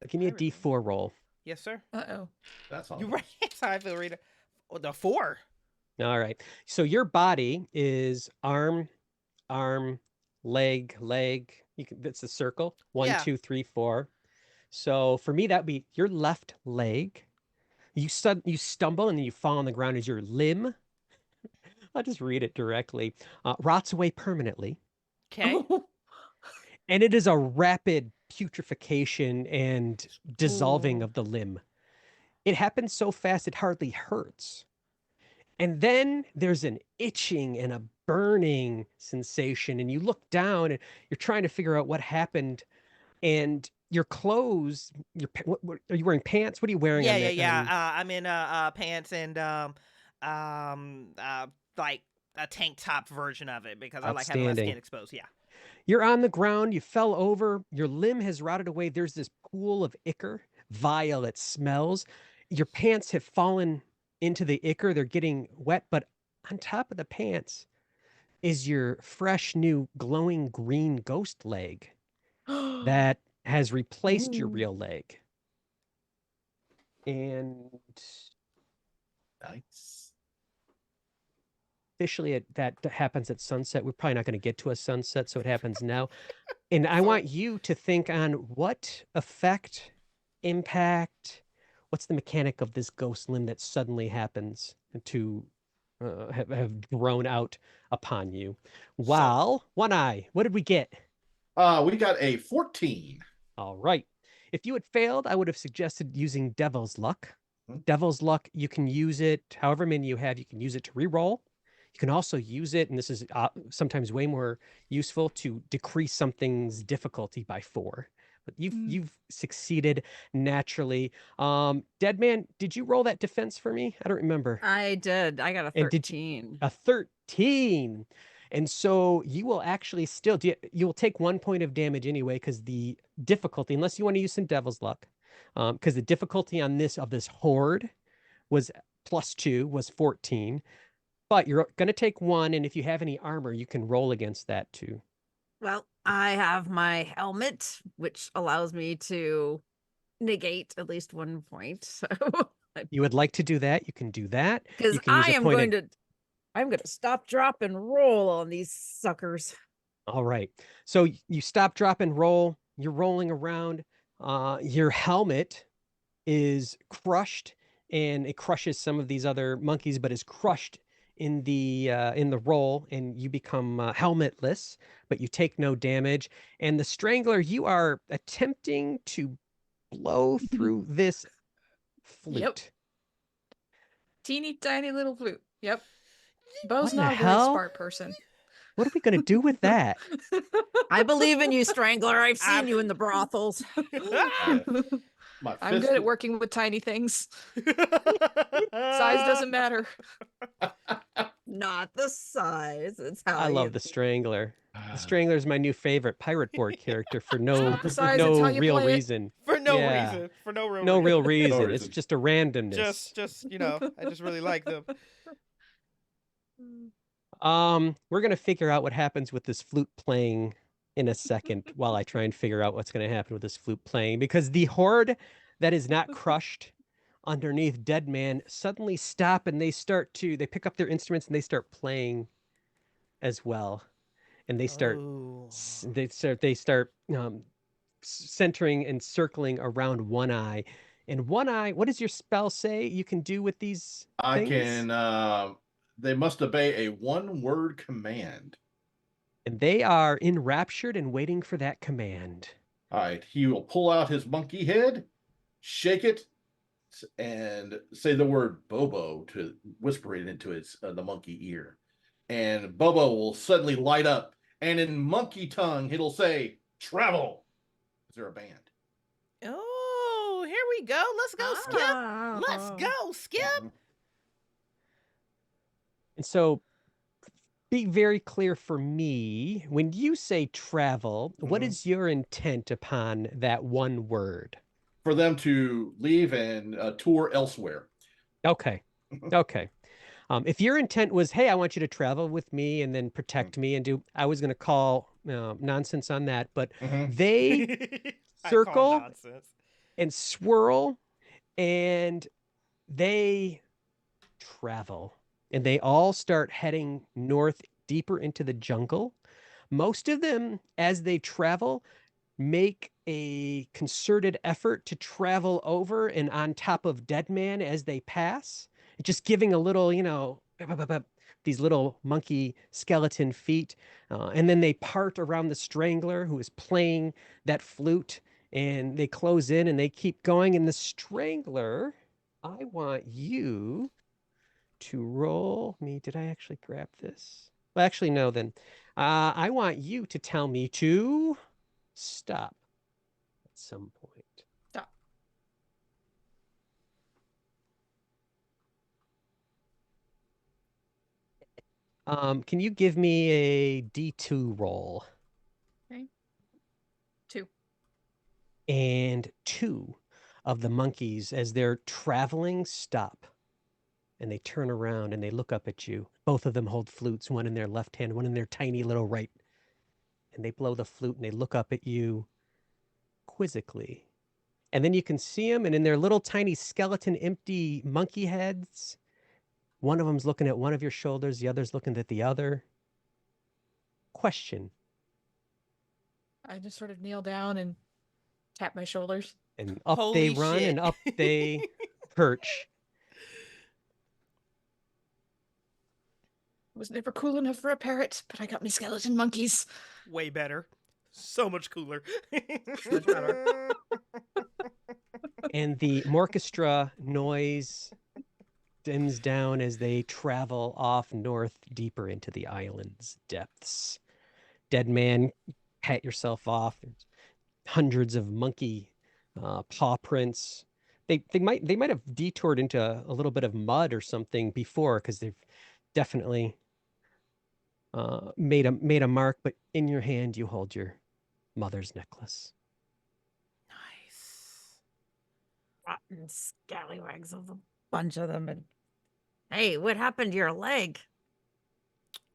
Give me a Pirate. D4 roll. Yes, sir. Uh-oh. That's all. You're right. That's how I feel, Rita. Oh, the 4. All right. So your body is arm, leg. That's a circle. 1, Yeah. 2, 3, 4. So for me, that'd be your left leg. You stumble and then you fall on the ground as your limb. I'll just read it directly. Rots away permanently. Okay. And it is a rapid putrefaction and dissolving of the limb. It happens so fast, it hardly hurts. And then there's an itching and a burning sensation. And you look down and you're trying to figure out what happened. And your clothes, what, are you wearing pants? What are you wearing? Yeah. I'm in pants and like a tank top version of it because I like having my Outstanding. skin exposed. Yeah. You're on the ground, you fell over, your limb has rotted away. There's this pool of ichor, vile, it smells. Your pants have fallen into the ichor. They're getting wet, but on top of the pants is your fresh, new, glowing green ghost leg that has replaced your Ooh. real leg. And Nice. officially, that happens at sunset. We're probably not going to get to a sunset, so it happens now. And I want you to think on what effect, impact, what's the mechanic of this ghost limb that suddenly happens to have grown out upon you. Wow. One eye. What did we get? We got a 14. All right. If you had failed, I would have suggested using Devil's Luck. Devil's Luck, you can use it, however many you have, you can use it to re-roll. You can also use it, and this is sometimes way more useful, to decrease something's difficulty by 4. But you've succeeded naturally. Dead Man, did you roll that defense for me? I don't remember. I did. I got a And 13. A 13. And so you will actually still you will take 1 point of damage anyway, because the difficulty, unless you want to use some Devil's Luck, because the difficulty on this horde was +2, was 14. But you're going to take 1, and if you have any armor, you can roll against that too. Well, I have my helmet, which allows me to negate at least 1 point. So You would like to do that, you can do that. because You can use a point I'm going to stop, drop, and roll on these suckers. All right. So you stop, drop, and roll. You're rolling around. Your helmet is crushed, and it crushes some of these other monkeys, but is crushed in the roll, and you become helmetless, but you take no damage. And the Strangler, you are attempting to blow through this flute. Yep. Teeny tiny little flute. Yep. Bo's What in not the a very hell? smart person. What are we going to do with that? I believe in you, Strangler. I've seen you in the brothels. My I'm good at working with tiny things. Size doesn't matter. Not the size. It's how I love the Strangler. The Strangler is my new favorite pirate board character for no Not the size, it's how you real play it. reason. For no Yeah. reason. For no real No reason. real reason. It's reason. just a randomness. Just I just really like them. We're gonna figure out what happens with this flute playing in a second while I try and figure out what's gonna happen with this flute playing, because the horde that is not crushed underneath Dead Man suddenly stop, and they pick up their instruments and they start playing as well. And they start Oh. centering and circling around One Eye. And One Eye, what does your spell say you can do with these I things? can they must obey a 1-word command. And they are enraptured and waiting for that command. All right, he will pull out his monkey head, shake it, and say the word Bobo to whisper it into the monkey ear. And Bobo will suddenly light up, and in monkey tongue, it'll say, "Travel." Is there a band? Oh, here we go. Let's go, Skip. Let's go, Skip. And so be very clear for me, when you say travel, what is your intent upon that one word? For them to leave and tour elsewhere. Okay. Okay. If your intent was, hey, I want you to travel with me and then protect me and do, I was going to call nonsense on that, but they circle and swirl and they travel and they all start heading north deeper into the jungle. Most of them, as they travel, make a concerted effort to travel over and on top of Dead Man as they pass, just giving a little, these little monkey skeleton feet. And then they part around the Strangler who is playing that flute, and they close in and they keep going. And the Strangler, I want you to roll me. Did I actually grab this? Well, actually, no, then. I want you to tell me to stop at some point. Stop. Can you give me a D2 roll? Okay. 2. And 2. of the monkeys as they're traveling stop. And they turn around and they look up at you. Both of them hold flutes, one in their left hand, one in their tiny little right. And they blow the flute and they look up at you quizzically. And then you can see them, and in their little tiny skeleton, empty monkey heads, one of them's looking at one of your shoulders, the other's looking at the other. Question. I just sort of kneel down and tap my shoulders. And up Holy they run shit. and up they perch. Was never cool enough for a parrot, but I got me skeleton monkeys. Way better. So much cooler. Much better. And the orchestra noise dims down as they travel off north deeper into the island's depths. Dead man, pat yourself off. There's hundreds of monkey paw prints. They might have detoured into a little bit of mud or something before, because they've definitely made a mark. But in your hand you hold your mother's necklace. Nice. Rotten scallywags of a bunch of them. And hey, what happened to your leg?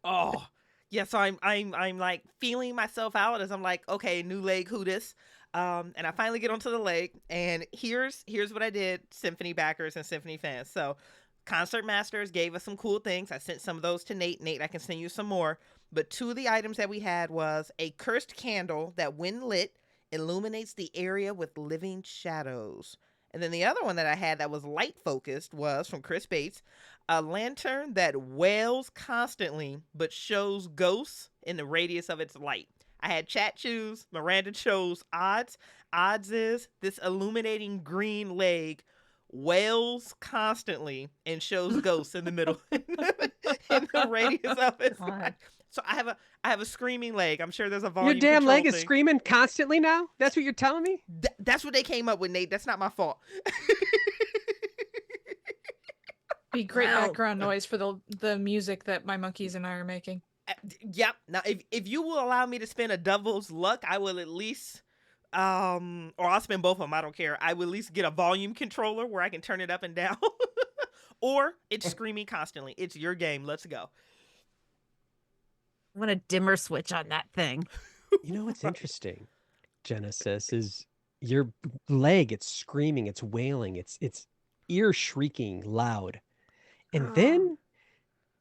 Oh, yeah. So I'm like feeling myself out as I'm like, okay, new leg, who this? And I finally get onto the leg, and here's what I did, Symphony backers and Symphony fans. So Concert Masters gave us some cool things. I sent some of those to Nate. Nate, I can send you some more. But two of the items that we had was a cursed candle that, when lit, illuminates the area with living shadows. And then the other one that I had that was light focused was from Chris Bates, a lantern that wails constantly but shows ghosts in the radius of its light. I had chat choose, Miranda chose odds. Odds is this illuminating green leg wails constantly and shows ghosts in the middle in the radius of its light. So I have a screaming leg. I'm sure there's a volume Your damn control leg is thing. screaming constantly now? That's what you're telling me? That's what they came up with, Nate. That's not my fault. Be great Well- background noise for the music that my monkeys and I are making. Yep. Now, if you will allow me to spend a devil's luck, I will at least, or I'll spend both of them. I don't care. I will at least get a volume controller where I can turn it up and down, or it's screaming constantly. It's your game. Let's go. I want a dimmer switch on that thing. You know what's interesting, Genesis, is your leg, it's screaming, it's wailing, it's ear shrieking loud. And then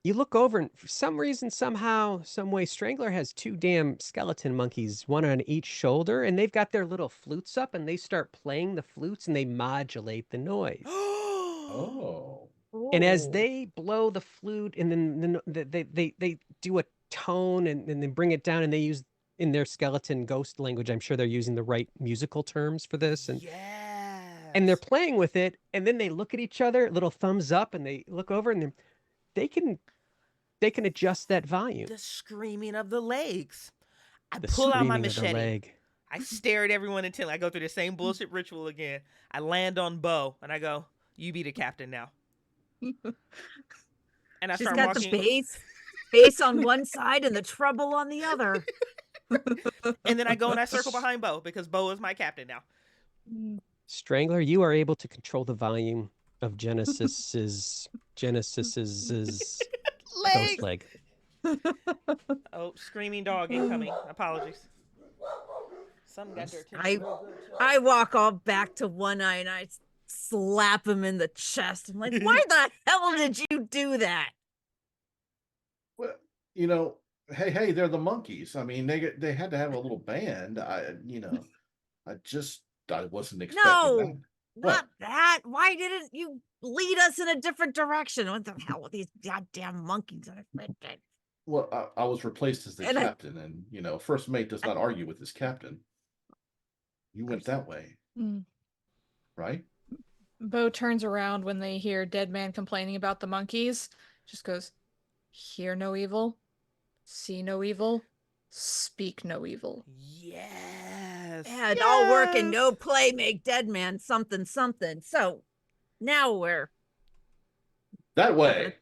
you look over, and for some reason, somehow, some way, Strangler has two damn skeleton monkeys, one on each shoulder, and they've got their little flutes up, and they start playing the flutes, and they modulate the noise. Oh. And as Ooh. they blow the flute, and then they do a tone, and then bring it down, and they use, in their skeleton ghost language, I'm sure they're using the right musical terms for this, and they're playing with it, and then they look at each other, little thumbs up, and they look over, and they can adjust that volume. The screaming of the legs. I The pull out my screaming of the machete. leg. I stare at everyone intently. I go through the same bullshit ritual again. I land on Bo, and I go, "You be the captain now." And I She's start got walking. the bass on one side and the treble on the other. And then I go and I circle behind Bo because Bo is my captain now. Strangler, you are able to control the volume of Genesis's ghost Legs. leg. Oh, screaming dog incoming. Apologies. Some got their attention I real good, too. I walk all back to One Eye and I slap him in the chest. I'm like, why the hell did you do that? Well, hey, they're the monkeys. I mean, they had to have a little band. I wasn't expecting No, that. not that. Why didn't you lead us in a different direction? What the hell with these goddamn monkeys? Well, I was replaced as the And captain, and first mate does not argue with his captain. You went that way, Mm. right? Bo turns around when they hear Dead Man complaining about the monkeys. Just goes, hear no evil, see no evil, speak no evil. Yes. Yeah, and all work and no play make dead man something something. So now we're That way.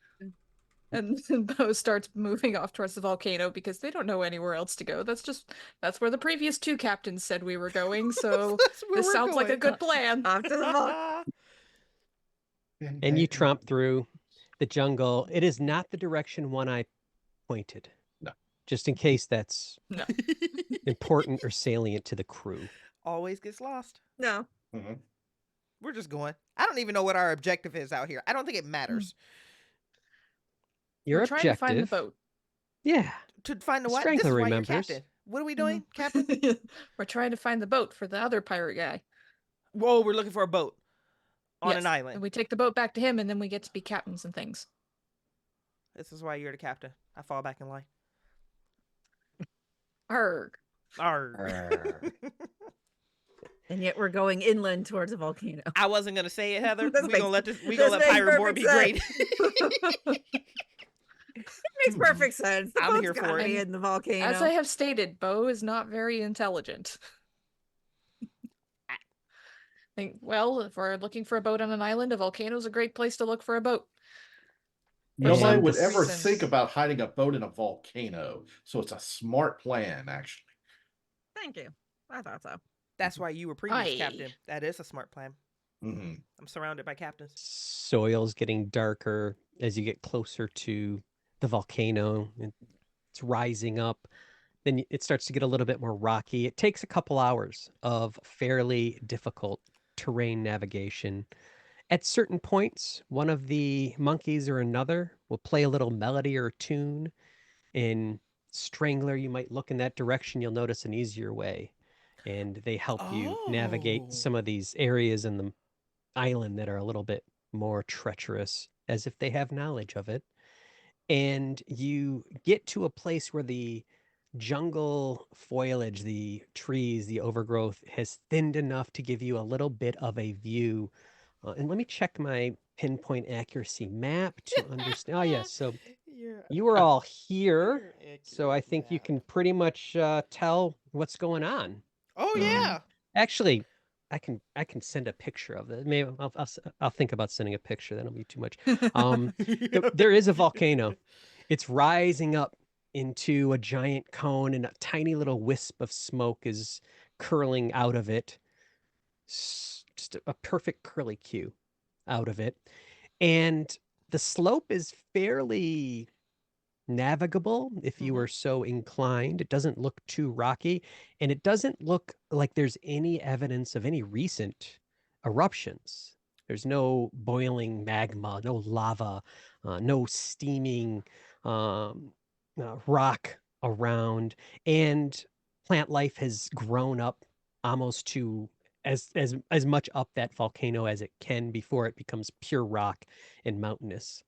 And then Bo starts moving off towards the volcano because they don't know anywhere else to go. That's where the previous two captains said we were going, so That's where this we're sounds like a going. good plan. Off to the vault. And you tromp through the jungle. It is not the direction one eye pointed. No. Just in case that's No. important or salient to the crew. Always gets lost. No. Mm-hmm. We're just going. I don't even know what our objective is out here. I don't think it matters. Your We're objective. trying to find the boat. Yeah. To find the what? Strangler This is why you're remembers. captain. What are we doing, Captain? We're trying to find the boat for the other pirate guy. Whoa, we're looking for a boat on Yes, an island. And we take the boat back to him, and then we get to be captains and things. This is why you're the captain. I fall back in line. Arg. Arr. And yet we're going inland towards a volcano. I wasn't gonna say it, Heather. This We gonna let makes Pirate Board be great. Makes perfect sense. The I'm boat's here gotta for it. be in the volcano. As I have stated, Bo is not very intelligent. Well, if we're looking for a boat on an island, a volcano is a great place to look for a boat. Nobody some would ever reasons. think about hiding a boat in a volcano. So it's a smart plan, actually. Thank you. I thought so. That's why you were previous Aye. captain. That is a smart plan. Mm-hmm. I'm surrounded by captains. Soil's getting darker as you get closer to the volcano. It's rising up. Then it starts to get a little bit more rocky. It takes a couple hours of fairly difficult terrain navigation. At certain points, one of the monkeys or another will play a little melody or tune. In Strangler, you might look in that direction. You'll notice an easier way. And they help you navigate Oh. some of these areas in the island that are a little bit more treacherous, as if they have knowledge of it. And you get to a place where the jungle foliage, the trees, the overgrowth has thinned enough to give you a little bit of a view. And let me check my pinpoint accuracy map to understand. Oh, yes. So you are all here. So I think you can pretty much tell what's going on. Oh yeah. Actually, I can send a picture of it. Maybe I'll think about sending a picture. That'll be too much. There is a volcano. It's rising up into a giant cone, and a tiny little wisp of smoke is curling out of it. Just a perfect curlicue out of it. And the slope is fairly navigable if you Mhm. were so inclined. It doesn't look too rocky, and it doesn't look like there's any evidence of any recent eruptions. There's no boiling magma, no lava, no steaming rock around, and plant life has grown up almost to as much up that volcano as it can before it becomes pure rock and mountainous.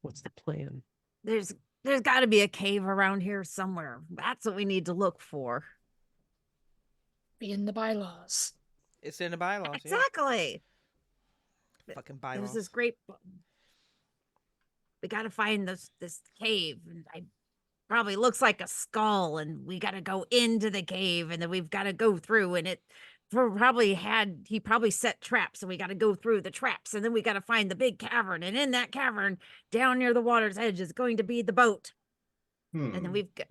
What's the plan? There's got to be a cave around here somewhere. That's what we need to look for. Be in the bylaws. It's in the bylaws. Yeah. Exactly. Fucking There's bylaws. this great. We got to find this cave, and I probably looks like a skull, and we got to go into the cave, and then we've got to go through, and he probably set traps, and we got to go through the traps, and then we got to find the big cavern, and in that cavern down near the water's edge is going to be the boat. And then we've got,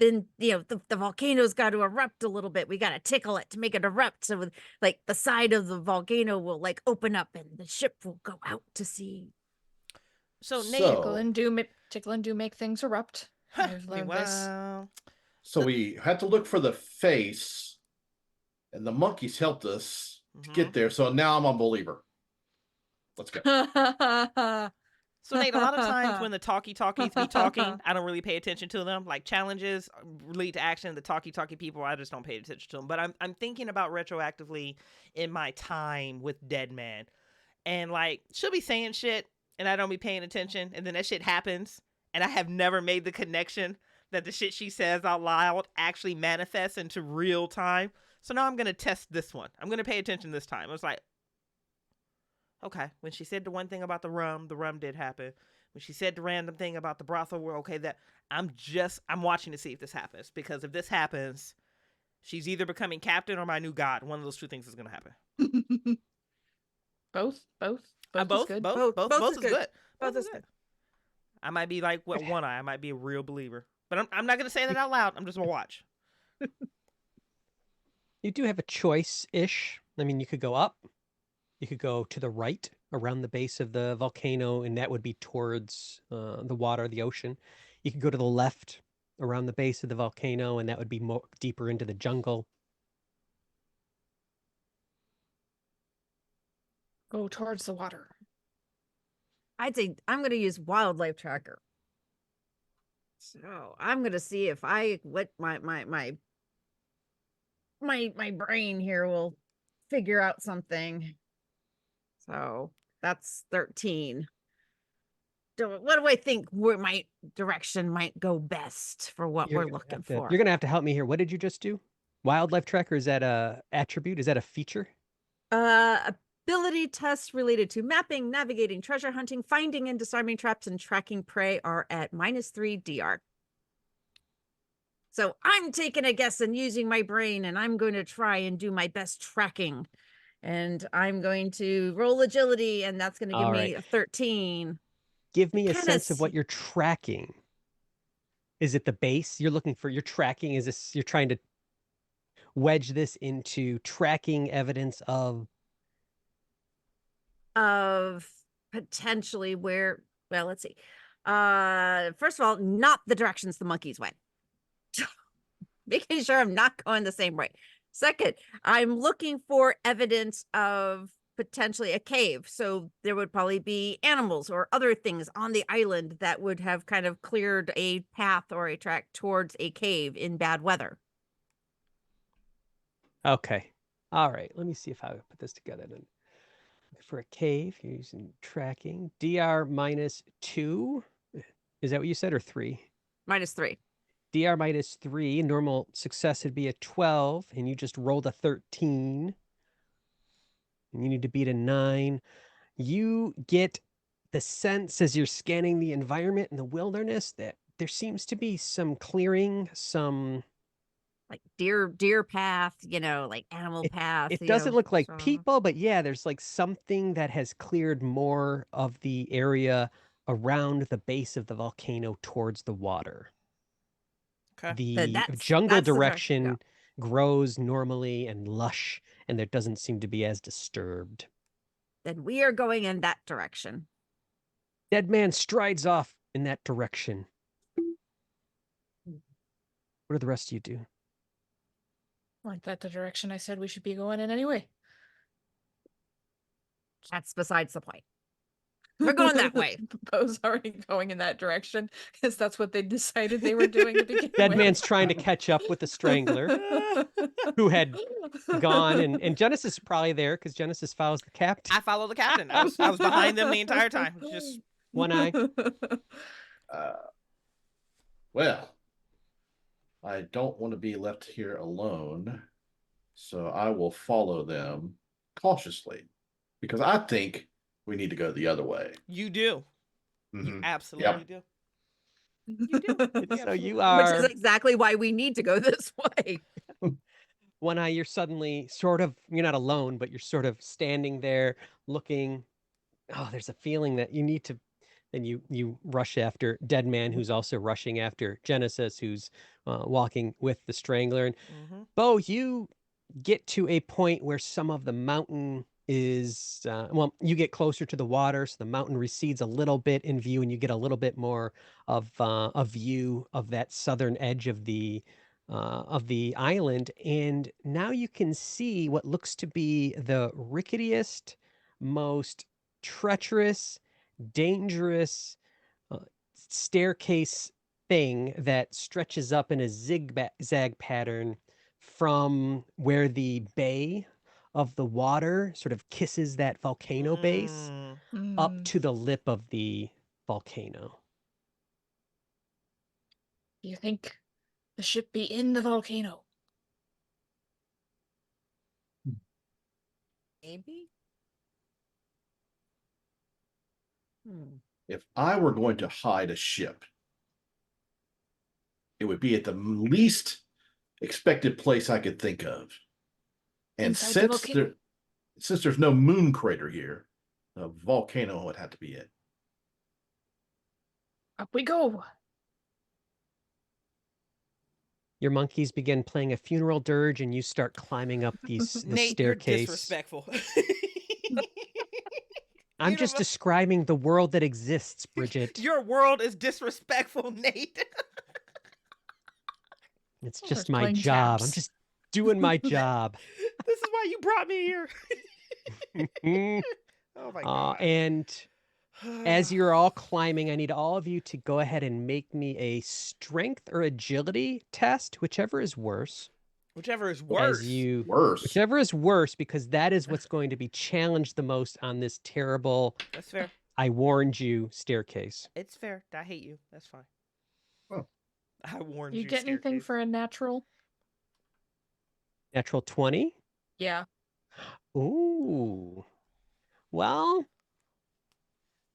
then the volcano's got to erupt a little bit. We got to tickle it to make it erupt, so like the side of the volcano will like open up, and the ship will go out to sea. So Nate, So- Tickle and do make things erupt. I've learned this. wow. So we had to look for the face, and the monkeys helped us to Mhm. get there. So now I'm a believer. Let's go. So Nate, a lot of times when the talkies be talking, I don't really pay attention to them. Like challenges lead to action. The talkie people, I just don't pay attention to them. But I'm thinking about retroactively in my time with Dead Man, and like she'll be saying shit, and I don't be paying attention, and then that shit happens, and I have never made the connection that the shit she says out loud actually manifests into real time. So now I'm gonna test this one. I'm gonna pay attention this time. I was like, okay, when she said the one thing about the rum did happen. When she said the random thing about the brothel, we're okay. That I'm watching to see if this happens, because if this happens, she's either becoming captain or my new god. One of those two things is gonna happen. Both. Both is both, good. both, Both both is is good. good. Both is good. I might be like one eye. I might be a real believer, but I'm not gonna say that out loud. I'm just gonna watch. You do have a choice-ish. I mean, you could go up. You could go to the right around the base of the volcano, and that would be towards the water, the ocean. You could go to the left around the base of the volcano, and that would be more deeper into the jungle. Go towards the water. I'd say I'm going to use wildlife tracker. So I'm going to see if what my brain here will figure out something. So that's 13. What do I think where my direction might go best for what we're looking for? You're going to have to help me here. What did you just do? Wildlife tracker, is that a attribute? Is that a feature? Ability tests related to mapping, navigating, treasure hunting, finding and disarming traps, and tracking prey are at -3 DR. So I'm taking a guess and using my brain, and I'm going to try and do my best tracking. And I'm going to roll agility, and that's going to give me a 13. Give me a sense of what you're tracking. Is it the base you're looking for? You're tracking? Is this, you're trying to wedge this into tracking evidence of potentially where, well, let's see. First of all, not the directions the monkeys went. Making sure I'm not going the same way. Second, I'm looking for evidence of potentially a cave. So there would probably be animals or other things on the island that would have kind of cleared a path or a track towards a cave in bad weather. Okay. All right. Let me see if I put this together then. For a cave, you're using tracking. DR -2. Is that what you said, or 3? -3. DR -3. Normal success would be a 12, and you just rolled a 13. And you need to beat a 9. You get the sense as you're scanning the environment in the wilderness that there seems to be some clearing, some like deer path, like animal path. It doesn't look like people, but yeah, there's like something that has cleared more of the area around the base of the volcano towards the water. Okay. The jungle direction grows normally and lush, and there doesn't seem to be as disturbed. Then we are going in that direction. Dead man strides off in that direction. What do the rest of you do? Aren't that the direction I said we should be going in anyway? That's besides the point. We're going that way. Bo's already going in that direction because that's what they decided they were doing to begin Dead with. man's trying to catch up with the strangler who had gone, and Genesis is probably there because Genesis follows the captain. I follow the captain. I was behind them the entire time. Just one eye. Well, I don't want to be left here alone, so I will follow them cautiously because I think we need to go the other way. You do. Mm-hmm. You absolutely do. You do. So you are. Which is exactly why we need to go this way. One eye, you're suddenly sort of, you're not alone, but you're sort of standing there looking. Oh, there's a feeling that you need to. Then you rush after Dead Man, who's also rushing after Genesis, who's walking with the Strangler. And Bo, you get to a point where some of the mountain is, you get closer to the water, so the mountain recedes a little bit in view, and you get a little bit more of a view of that southern edge of the island. And now you can see what looks to be the ricketiest, most treacherous, dangerous staircase thing that stretches up in a zigzag pattern from where the bay of the water sort of kisses that volcano base up to the lip of the volcano. Do you think the ship be in the volcano? Maybe. If I were going to hide a ship, it would be at the least expected place I could think of. And since there's no moon crater here, A volcano would have to be it. Up we go. Your monkeys begin playing a funeral dirge, and you start climbing up the Nate, staircase. you're disrespectful. I'm just describing the world that exists, Bridgett. Your world is disrespectful, Nate. It's Oh, just they're my playing job. I'm taps. just doing my job. This is why you brought me here. Oh my god. And as you're all climbing, I need all of you to go ahead and make me a strength or agility test, whichever is worse. Whichever is worse. Worse. Whichever is worse, because that is what's going to be challenged the most on this terrible, That's fair. I warned you, staircase. It's fair. I hate you. That's fine. Oh. I warned you. You get anything staircase. for a natural? Natural 20? Yeah. Ooh. Well,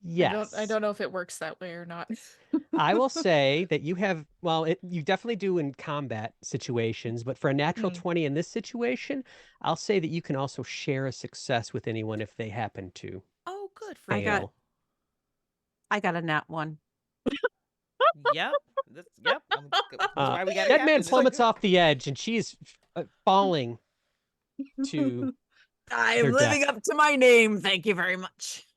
yes. I don't know if it works that way or not. I will say that you have, well, you definitely do in combat situations, but for a natural 20 in this situation, I'll say that you can also share a success with anyone if they happen to Oh, good for I you. got- I got a nat 1. Yep. Yep. That's why we got a Dead man captain. It's plummets like- off the edge, and she's falling to I'm They're living up to my name. Thank you very much.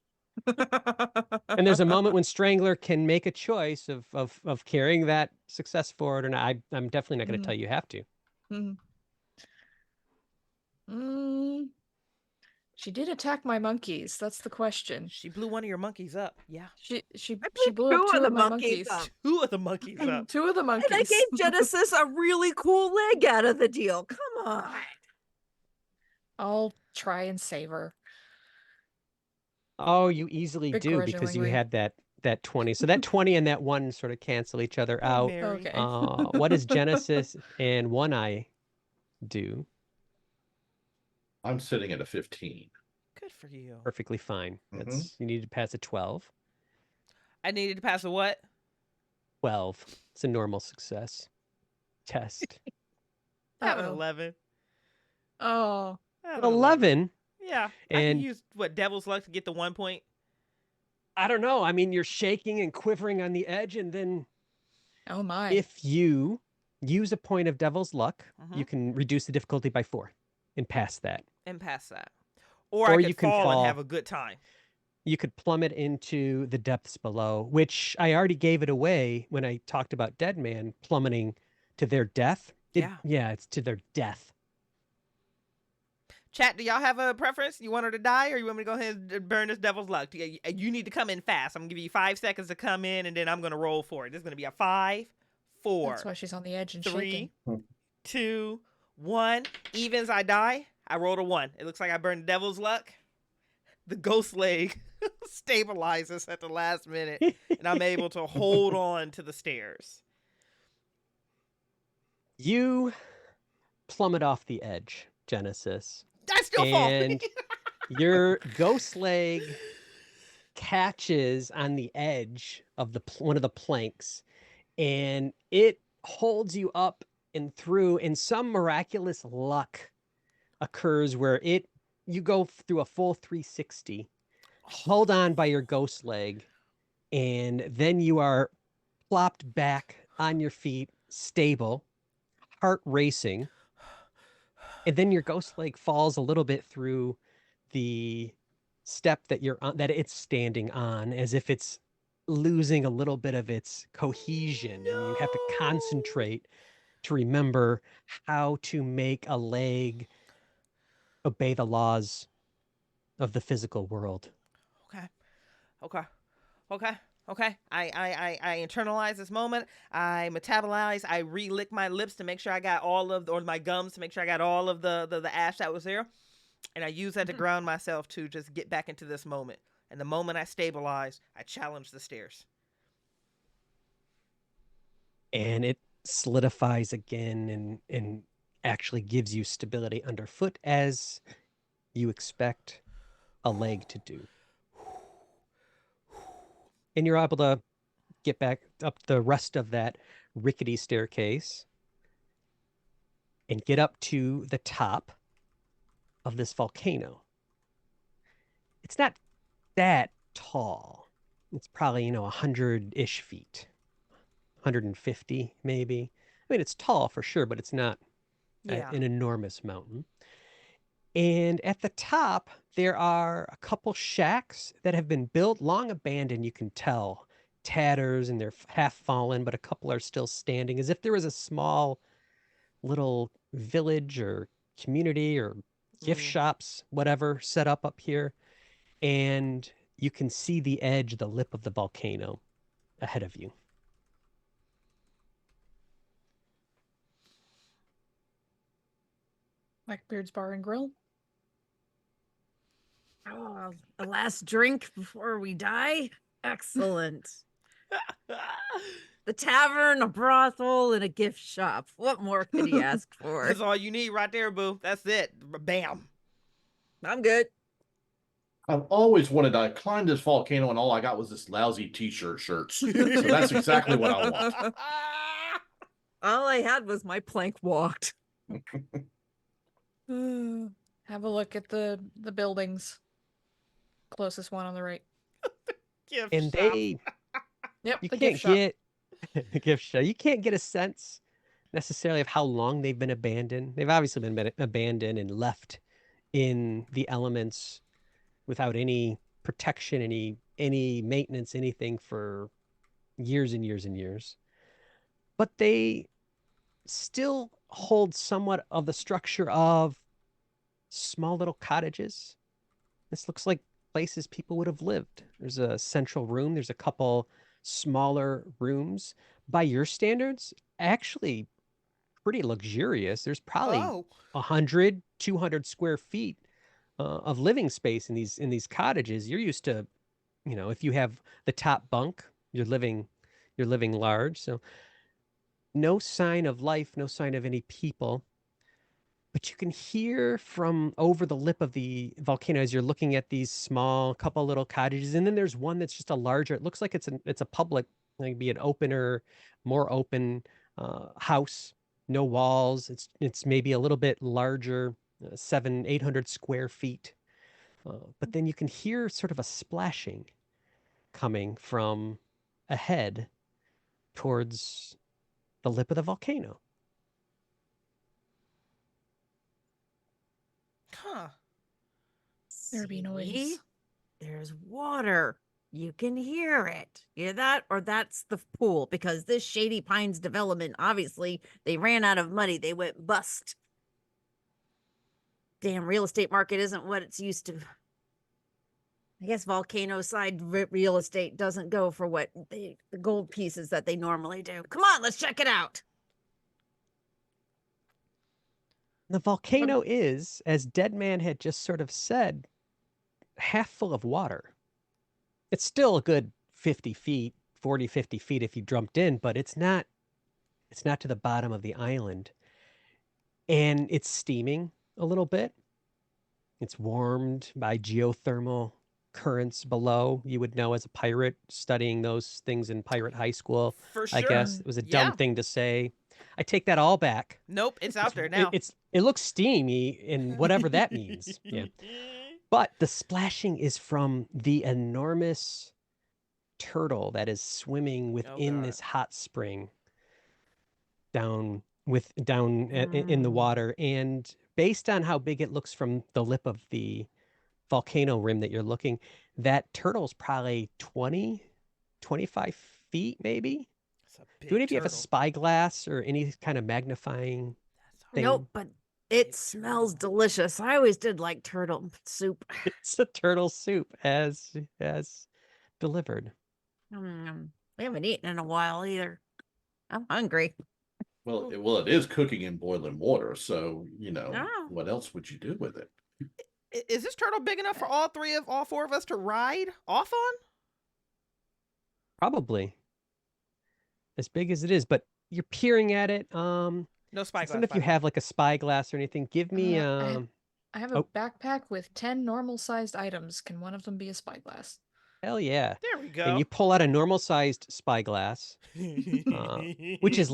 and there's a moment when Strangler can make a choice of carrying that success forward or not. I'm definitely not going to tell you have to. She did attack my monkeys. That's the question. She blew one of your monkeys up. Yeah. She blew blew up two two of of the my monkeys monkeys. up. Two of the monkeys up. Two of the monkeys. And I gave Genesis a really cool leg out of the deal. Come on. I'll try and save her. Oh, you easily do because you Begrudgingly. had that 20. So that 20 and that 1 sort of cancel each other Oh, out. Mary. Okay. What does Genesis and One Eye do? I'm sitting at a 15. Good for you. Perfectly fine. That's you need to pass a 12. I needed to pass a what? 12. It's a normal success test. I have an Uh-oh. 11. Oh. I have an 11. Yeah. I And- can use what Devil's Luck to get the 1 point. I don't know. I mean, you're shaking and quivering on the edge, and then Oh my. if you use a point of Devil's Luck, Mhm. you can reduce the difficulty by 4 and pass that. And pass that. Or Or I you could can fall fall. and have a good time. You could plummet into the depths below, which I already gave it away when I talked about Dead Man plummeting to their death. Yeah. It's to their death. Chat, do y'all have a preference? You want her to die, or you want me to go ahead and burn this Devil's Luck? You need to come in fast. I'm going to give you 5 seconds to come in, and then I'm going to roll for it. This is going to be a 5, 4, That's why she's on the edge and 3, shaking. 2, 1. Evens, I die. I rolled a 1. It looks like I burned Devil's Luck. The ghost leg stabilizes at the last minute, and I'm able to hold on to the stairs. You plummet off the edge, Genesis. I still fall. And your ghost leg catches on the edge of one of the planks, and it holds you up and through, and some miraculous luck occurs where you go through a full 360, hold on by your ghost leg, and then you are plopped back on your feet, stable, heart racing. And then your ghost leg falls a little bit through the step that you're on, that it's standing on, as if it's losing a little bit of its cohesion. And you have to concentrate to remember how to make a leg obey the laws of the physical world. Okay. I internalize this moment. I metabolize. I re-lick my lips to make sure I got or my gums to make sure I got all of the ash that was there. And I use that to ground myself to just get back into this moment. And the moment I stabilize, I challenge the stairs. And it solidifies again and actually gives you stability underfoot, as you expect a leg to do. And you're able to get back up the rest of that rickety staircase and get up to the top of this volcano. It's not that tall. It's probably, 100-ish feet, 150 maybe. I mean, it's tall for sure, but it's not Yeah. an enormous mountain. And at the top, there are a couple shacks that have been built, long abandoned, you can tell. Tatters, and they're half fallen, but a couple are still standing, as if there was a small little village or community or gift shops, whatever, set up here. And you can see the edge, the lip of the volcano ahead of you. Blackbeard's Bar and Grill. Oh, a last drink before we die? Excellent. The tavern, a brothel, and a gift shop. What more could he ask for? That's all you need right there, boo. That's it. Bam. I'm good. I've always wanted to climb this volcano, and all I got was this lousy t-shirt shirts. So that's exactly what I want. All I had was my plank walked. Have a look at the buildings. Closest one on the right. Gift And shop. Yep, you the can't gift shop. get the gift shop. You can't get a sense necessarily of how long they've been abandoned. They've obviously been abandoned and left in the elements without any protection, any maintenance, anything for years and years and years. But they still hold somewhat of the structure of small little cottages. This looks like places people would have lived. There's a central room. There's a couple smaller rooms. By your standards, actually pretty luxurious. There's probably 100, 200 square feet of living space in these cottages. You're used to, if you have the top bunk, you're living large. So no sign of life, no sign of any people. But you can hear from over the lip of the volcano as you're looking at these small couple little cottages. And then there's one that's just a larger, it looks like it's a public, like be an opener, more open house, no walls. It's maybe a little bit larger, 700-800 square feet. But then you can hear sort of a splashing coming from ahead towards the lip of the volcano. Huh. There be noise. See? There's water. You can hear it. Hear that? Or that's the pool, because this Shady Pines development, obviously, they ran out of money. They went bust. Damn, real estate market isn't what it's used to. I guess volcano side real estate doesn't go for what the gold pieces that they normally do. Come on, let's check it out. The volcano is, as Deadman had just sort of said, half full of water. It's still a good 50 feet, 40, 50 feet if you jumped in, but it's not to the bottom of the island. And it's steaming a little bit. It's warmed by geothermal currents below. You would know as a pirate studying those things in pirate high school. For sure. I guess it was a dumb Yeah. thing to say. I take that all back. Nope, it's out there now. It looks steamy, and whatever that means. Yeah. But the splashing is from the enormous turtle that is swimming within God. this hot spring down in the water. And based on how big it looks from the lip of the volcano rim that you're looking, that turtle's probably 20, 25 feet maybe. Do any of you have a spyglass or any kind of magnifying thing? Nope, but it smells delicious. I always did like turtle soup. It's a turtle soup as delivered. We haven't eaten in a while either. I'm hungry. Well, it is cooking in boiling water, so Oh. what else would you do with it? Is this turtle big enough for all four of us to ride off on? Probably. As big as it is, but you're peering at it. No spyglass. I don't know if you have like a spyglass or anything. Give me I have a backpack with 10 normal-sized items. Can one of them be a spyglass? hell yeah. There we go. And you pull out a normal-sized spyglass, which is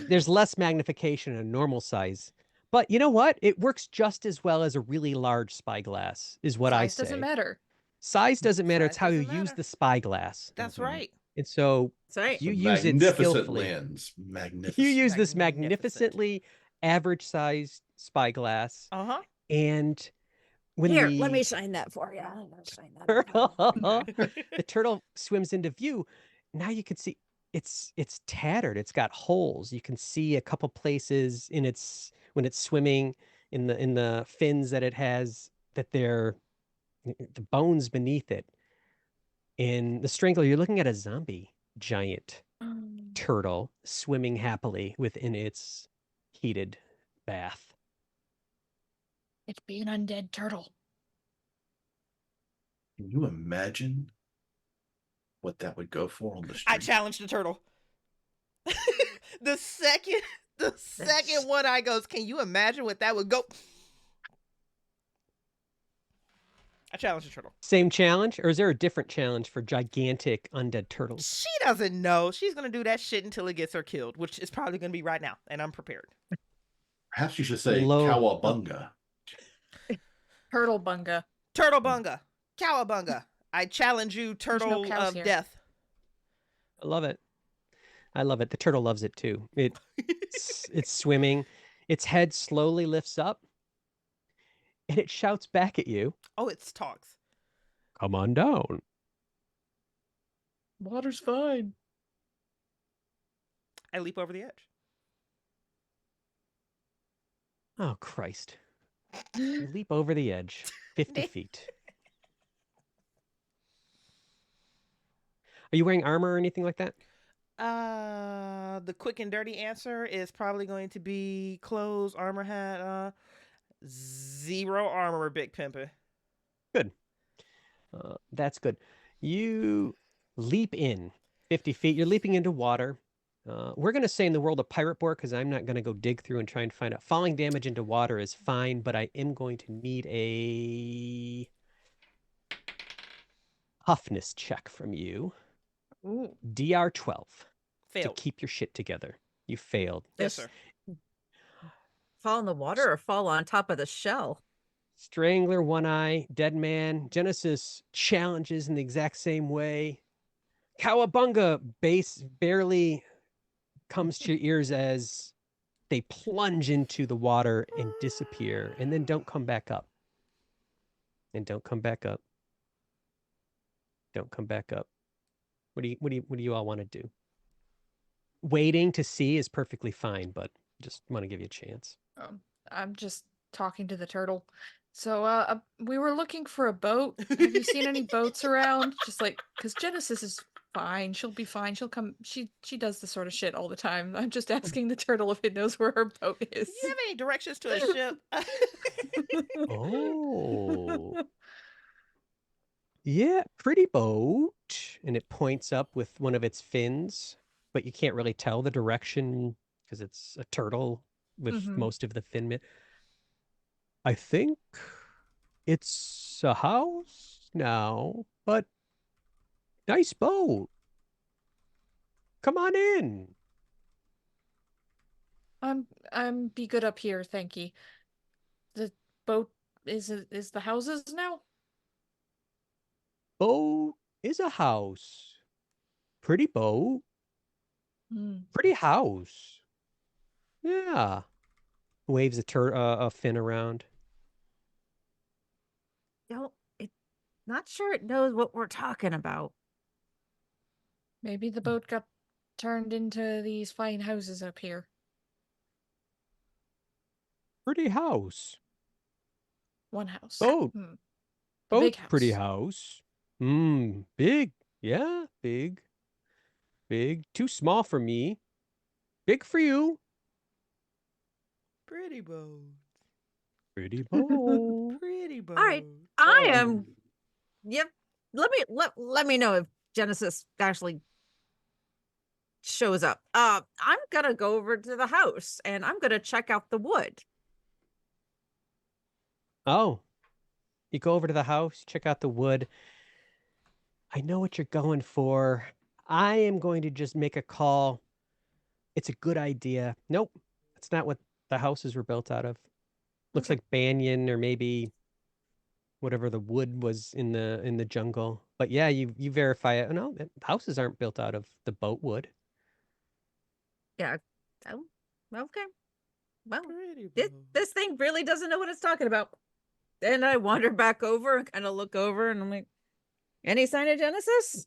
there's less magnification in a normal size. But you know what? It works just as well as a really large spyglass, is what I Size say. doesn't matter. Size doesn't matter. Size It's how you doesn't use matter. the spyglass. That's Mhm. right. And so That's right. you The use it magnificent skillfully. lens. Magnificent. You use this Magnificent. magnificently average sized spyglass. Uh-huh. And when Here, the let me shine that for you. I'm gonna shine that. turtle, Okay. the turtle swims into view, now you can see it's tattered. It's got holes. You can see a couple places in its when it's swimming in the fins that it has that they're the bones beneath it. In the strangler, you're looking at a zombie giant turtle swimming happily within its heated bath. It'd be an undead turtle. Can you imagine what that would go for on the street? I challenge the turtle. the second one I goes, can you imagine what that would go? I challenge the turtle. Same challenge, or is there a different challenge for gigantic undead turtles? She doesn't know. She's gonna do that shit until it gets her killed, which is probably gonna be right now, and I'm prepared. Perhaps you should say Low- cowabunga. Turtle bunga. Turtle bunga. Cowabunga. I challenge you, turtle cows of here. death. I love it. I love it. The turtle loves it too. It's swimming. Its head slowly lifts up, and it shouts back at you. Oh, it's talks. Come on down. Water's fine. I leap over the edge. Oh, Christ. You leap over the edge, 50 feet. Are you wearing armor or anything like that? The quick and dirty answer is probably going to be clothes, armor hat, 0 armor, big pimpin'. Good. That's good. You leap in 50 feet. You're leaping into water. We're going to say in the world of Pirate Borg, because I'm not going to go dig through and try and find out. Falling damage into water is fine, but I am going to need a toughness check from you. Ooh. DR 12 to Failed. keep your shit together. You failed. Yes, sir. Fall in the water or fall on top of the shell? Strangler, One Eye, Dead Man, Genesis challenges in the exact same way. Cowabunga base barely comes to your ears as they plunge into the water and disappear, and then don't come back up. And don't come back up. Don't come back up. What do you all want to do? Waiting to see is perfectly fine, but just want to give you a chance. I'm just talking to the turtle. So, we were looking for a boat. Have you seen any boats around? Just like, because Genesis is fine. She'll be fine. She'll come. She does this sort of shit all the time. I'm just asking the turtle if it knows where her boat is. Do you have any directions to a ship? Oh. Yeah, pretty boat. And it points up with one of its fins, but you can't really tell the direction because it's a turtle with Mhm. most of the fin. I think it's a house now, but nice boat. Come on in. I'm be good up here, thank you. The boat is the houses now? Boat is a house. Pretty boat. Hmm. Pretty house. Yeah. Waves a fin around. Not sure it knows what we're talking about. Maybe the boat got turned into these fine houses up here. Pretty house. One house. Boat. Hmm. A Boat. big house. Pretty house. Big. Yeah, big. Big. Too small for me. Big for you. Pretty boat. Pretty boat. Pretty boat. All right, I am. Yep. Let me know if Genesis actually shows up. I'm gonna go over to the house and I'm gonna check out the wood. Oh. You go over to the house, check out the wood. I know what you're going for. I am going to just make a call. It's a good idea. Nope. That's not what the houses were built out of. Looks Okay. like banyan or maybe whatever the wood was in the jungle. But yeah, you verify it. No, houses aren't built out of the boat wood. Yeah. Oh, okay. Well, Pretty this, blue. this thing really doesn't know what it's talking about. Then I wander back over and kind of look over, and I'm like, any sign of Genesis?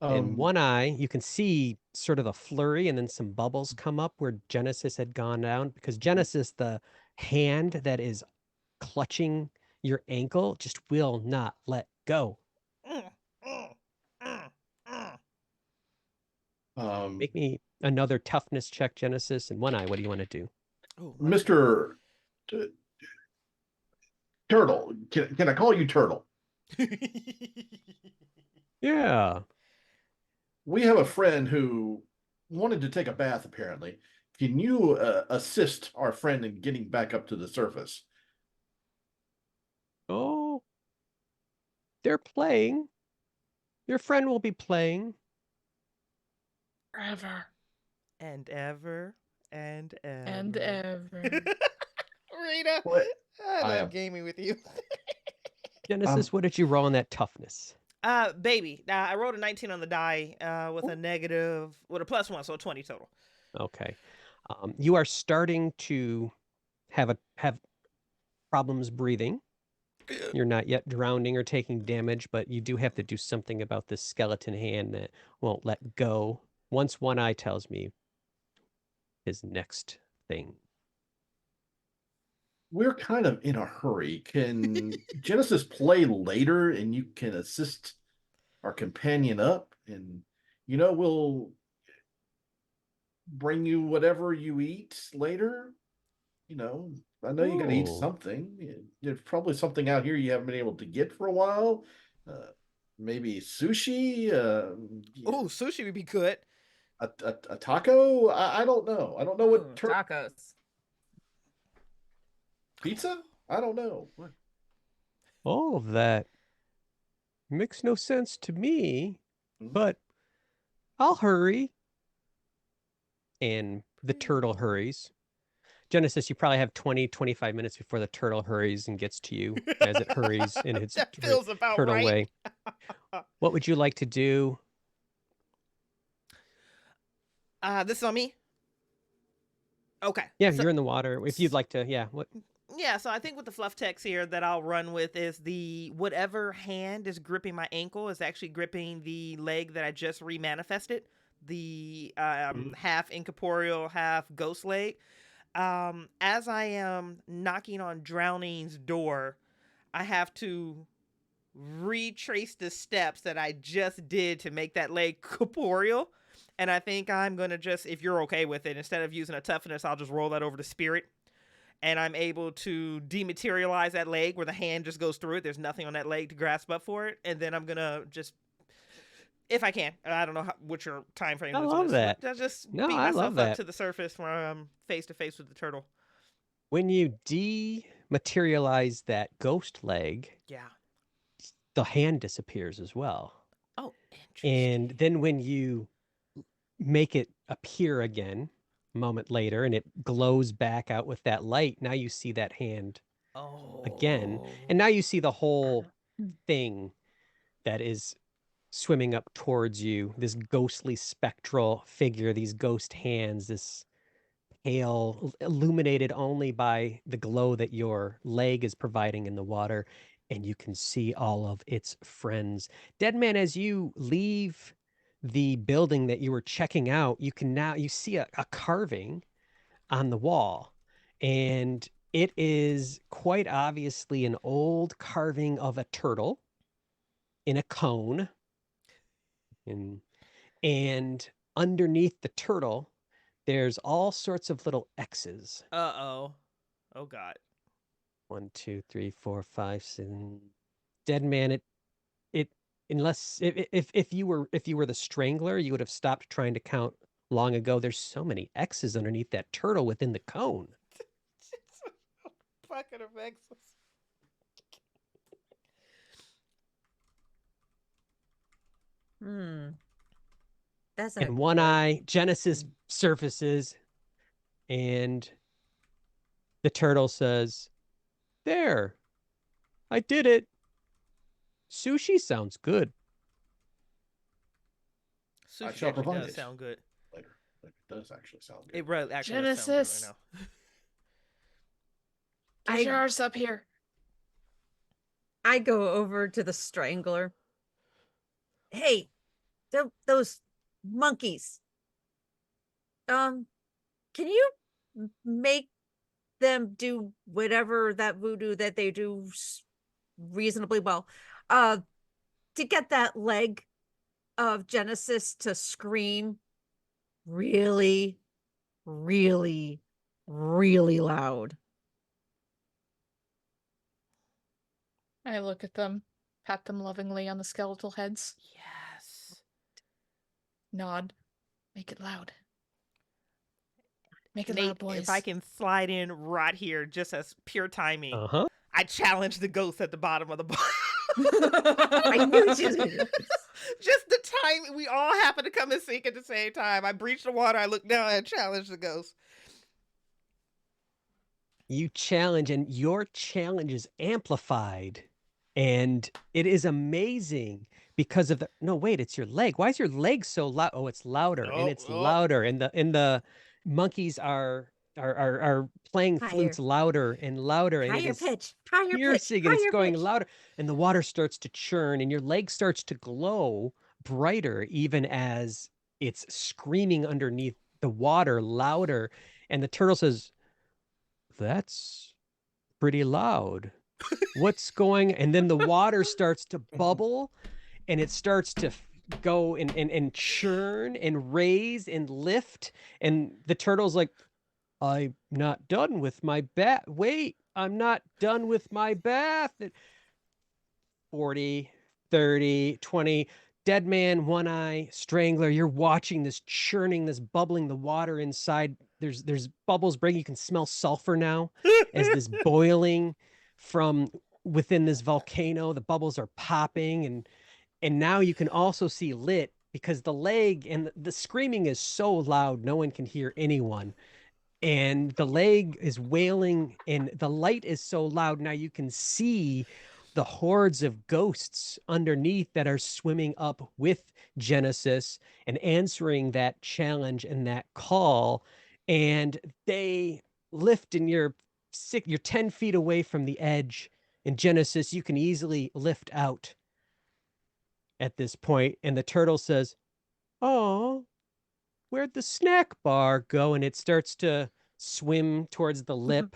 In one eye, you can see sort of a flurry and then some bubbles come up where Genesis had gone down, because Genesis, the hand that is clutching your ankle, just will not let go. Mm, mm, mm, mm. Make me another toughness check, Genesis. In one eye, what do you want to do? Oh, Mr. Turtle, can I call you Turtle? Yeah. We have a friend who wanted to take a bath, apparently. Can you assist our friend in getting back up to the surface? Oh, they're playing. Your friend will be playing. Forever and ever and ever. and ever. Rita, What? I I love am- gaming with you. Genesis, what did you roll on that toughness? Baby. I rolled a 19 on the die with a negative, with a +1, so 20 total. Okay. You are starting to have problems breathing. You're not yet drowning or taking damage, but you do have to do something about this skeleton hand that won't let go. Once one eye tells me his next thing. We're kind of in a hurry. Can Genesis play later and you can assist our companion up? And, we'll bring you whatever you eat later. I know you got to eat Oh. something. There's probably something out here you haven't been able to get for a while. Maybe sushi. Oh, sushi would be good. A taco. I don't know. I don't know what Tacos. pizza. I don't know. All of that makes no sense to me, but I'll hurry. And the turtle hurries. Genesis, you probably have 20, 25 minutes before the turtle hurries and gets to you as it hurries in its That feels about turtle right. way. What would you like to do? This is on me? Okay. Yeah, so, you're in the water. If you'd like to, yeah. What? Yeah, so I think with the fluff text here that I'll run with is the whatever hand is gripping my ankle is actually gripping the leg that I just remanifested, the half incorporeal, half ghost leg. As I am knocking on Drowning's door, I have to retrace the steps that I just did to make that leg corporeal. And I think I'm going to just, if you're okay with it, instead of using a toughness, I'll just roll that over to spirit. And I'm able to dematerialize that leg where the hand just goes through it. There's nothing on that leg to grasp up for it. And then I'm going to just, if I can, I don't know what your time frame is. I love that. Just No, beat I myself love up that. to the surface where I'm face to face with the turtle. When you dematerialize that ghost leg, Yeah. the hand disappears as well. Oh, interesting. And then when you make it appear again a moment later and it glows back out with that light, now you see that hand again. And now you see the whole thing that is swimming up towards you, this ghostly spectral figure, these ghost hands, this pale, illuminated only by the glow that your leg is providing in the water. And you can see all of its friends. Deadman, as you leave the building that you were checking out, you see a carving on the wall. And it is quite obviously an old carving of a turtle in a cone. And underneath the turtle, there's all sorts of little X's. Uh-oh. Oh, God. 1, 2, 3, 4, 5, 6. Dead man, unless if you were the strangler, you would have stopped trying to count long ago. There's so many X's underneath that turtle within the cone. Bucket of X's. That's And one eye, Genesis surfaces, and the turtle says, "There, I did it. Sushi sounds good. I Sushi shall actually provide does it. sound good. Later. It does actually sound good. It really actually does sound good Genesis. right now. Get I- your arse up here. I go over to the strangler. Hey, those monkeys. Can you make them do whatever that voodoo that they do reasonably well? To get that leg of Genesis to scream really, really, really loud. I look at them, pat them lovingly on the skeletal heads, Yes. nod, make it loud. Make it Nate, loud, boys. if I can slide in right here, just as pure timing, Uh-huh. I challenge the ghost at the bottom of the bar. I knew she was gonna do this. Just the time we all happen to come and sink at the same time. I breach the water. I look down and challenge the ghost. You challenge, and your challenge is amplified. And it is amazing because of the no, wait, it's your leg. Why is your leg so loud? Oh, it's louder, and it's louder. And the monkeys are playing flutes Higher. louder and louder, and it Higher is pitch, higher pitch, piercing, and it's higher going pitch. louder, and the water starts to churn, and your leg starts to glow brighter, even as it's screaming underneath the water louder. And the turtle says, "That's pretty loud. What's going?" And then the water starts to bubble, and it starts to go and churn and raise and lift. And the turtle's like, "I'm not done with my bath. Wait, I'm not done with my bath." 40, 30, 20, dead man, one eye, strangler. You're watching this churning, this bubbling, the water inside. There's bubbles breaking. You can smell sulfur now as this boiling from within this volcano. The bubbles are popping, and now you can also see lit because the leg and the screaming is so loud no one can hear anyone. And the leg is wailing, and the light is so loud now you can see the hordes of ghosts underneath that are swimming up with Genesis and answering that challenge and that call. And they lift, and you're 10 feet away from the edge. In Genesis, you can easily lift out at this point. And the turtle says, "Oh, where'd the snack bar go?" And it starts to swim towards the lip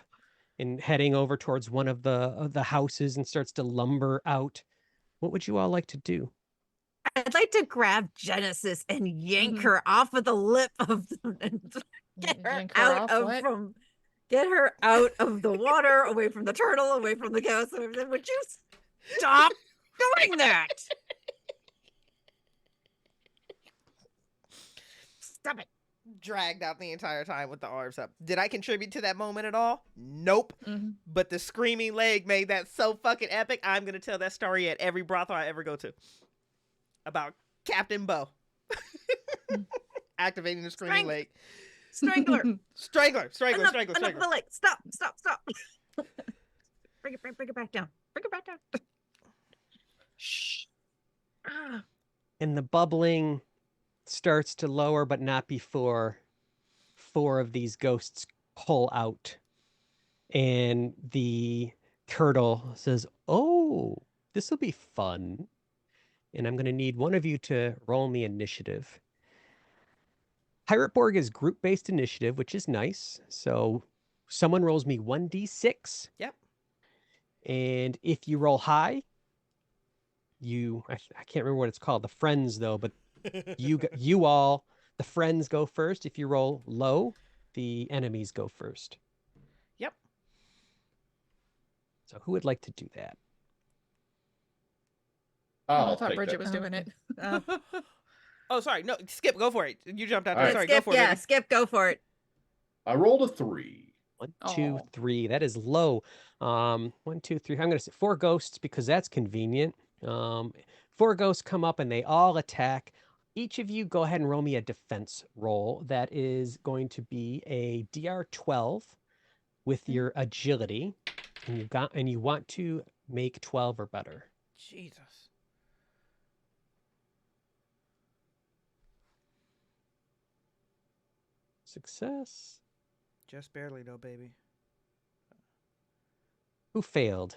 and heading over towards one of the houses and starts to lumber out. What would you all like to do? I'd like to grab Genesis and yank Mhm. her off of the lip of the and get her Yank her out off, of what? from get her out of the water, away from the turtle, away from the ghost. Would you stop doing that? Stop it. Dragged out the entire time with the arms up. Did I contribute to that moment at all? Nope. Mhm. But the screaming leg made that so fucking epic. I'm going to tell that story at every brothel I ever go to. About Captain Bo. Activating the screaming leg. Strangler. Strangler. Enough of the leg. Stop. Bring it back down. Bring it back down. Shh. Ah. And the bubbling starts to lower, but not before 4 of these ghosts pull out. And the turtle says, "Oh, this will be fun." And I'm going to need one of you to roll me initiative. Pirate Borg is group-based initiative, which is nice. So someone rolls me 1d6. Yep. And if you roll high, I can't remember what it's called, the friends though, but you all, the friends go first. If you roll low, the enemies go first. Yep. So who would like to do that? I I'll thought take Bridgett that. was doing it. Oh, sorry. No, Skip, go for it. You jumped out All there. right. Sorry, Skip, go for it. yeah, baby. Skip, go for it. I rolled a 3. 1, 2, Aw. 3. That is low. 1, 2, 3. I'm going to say 4 ghosts because that's convenient. 4 ghosts come up and they all attack. Each of you go ahead and roll me a defense roll. That is going to be a DR 12 with your agility. And you want to Make 12 or better. Jesus. Success. Just barely though, baby. Who failed?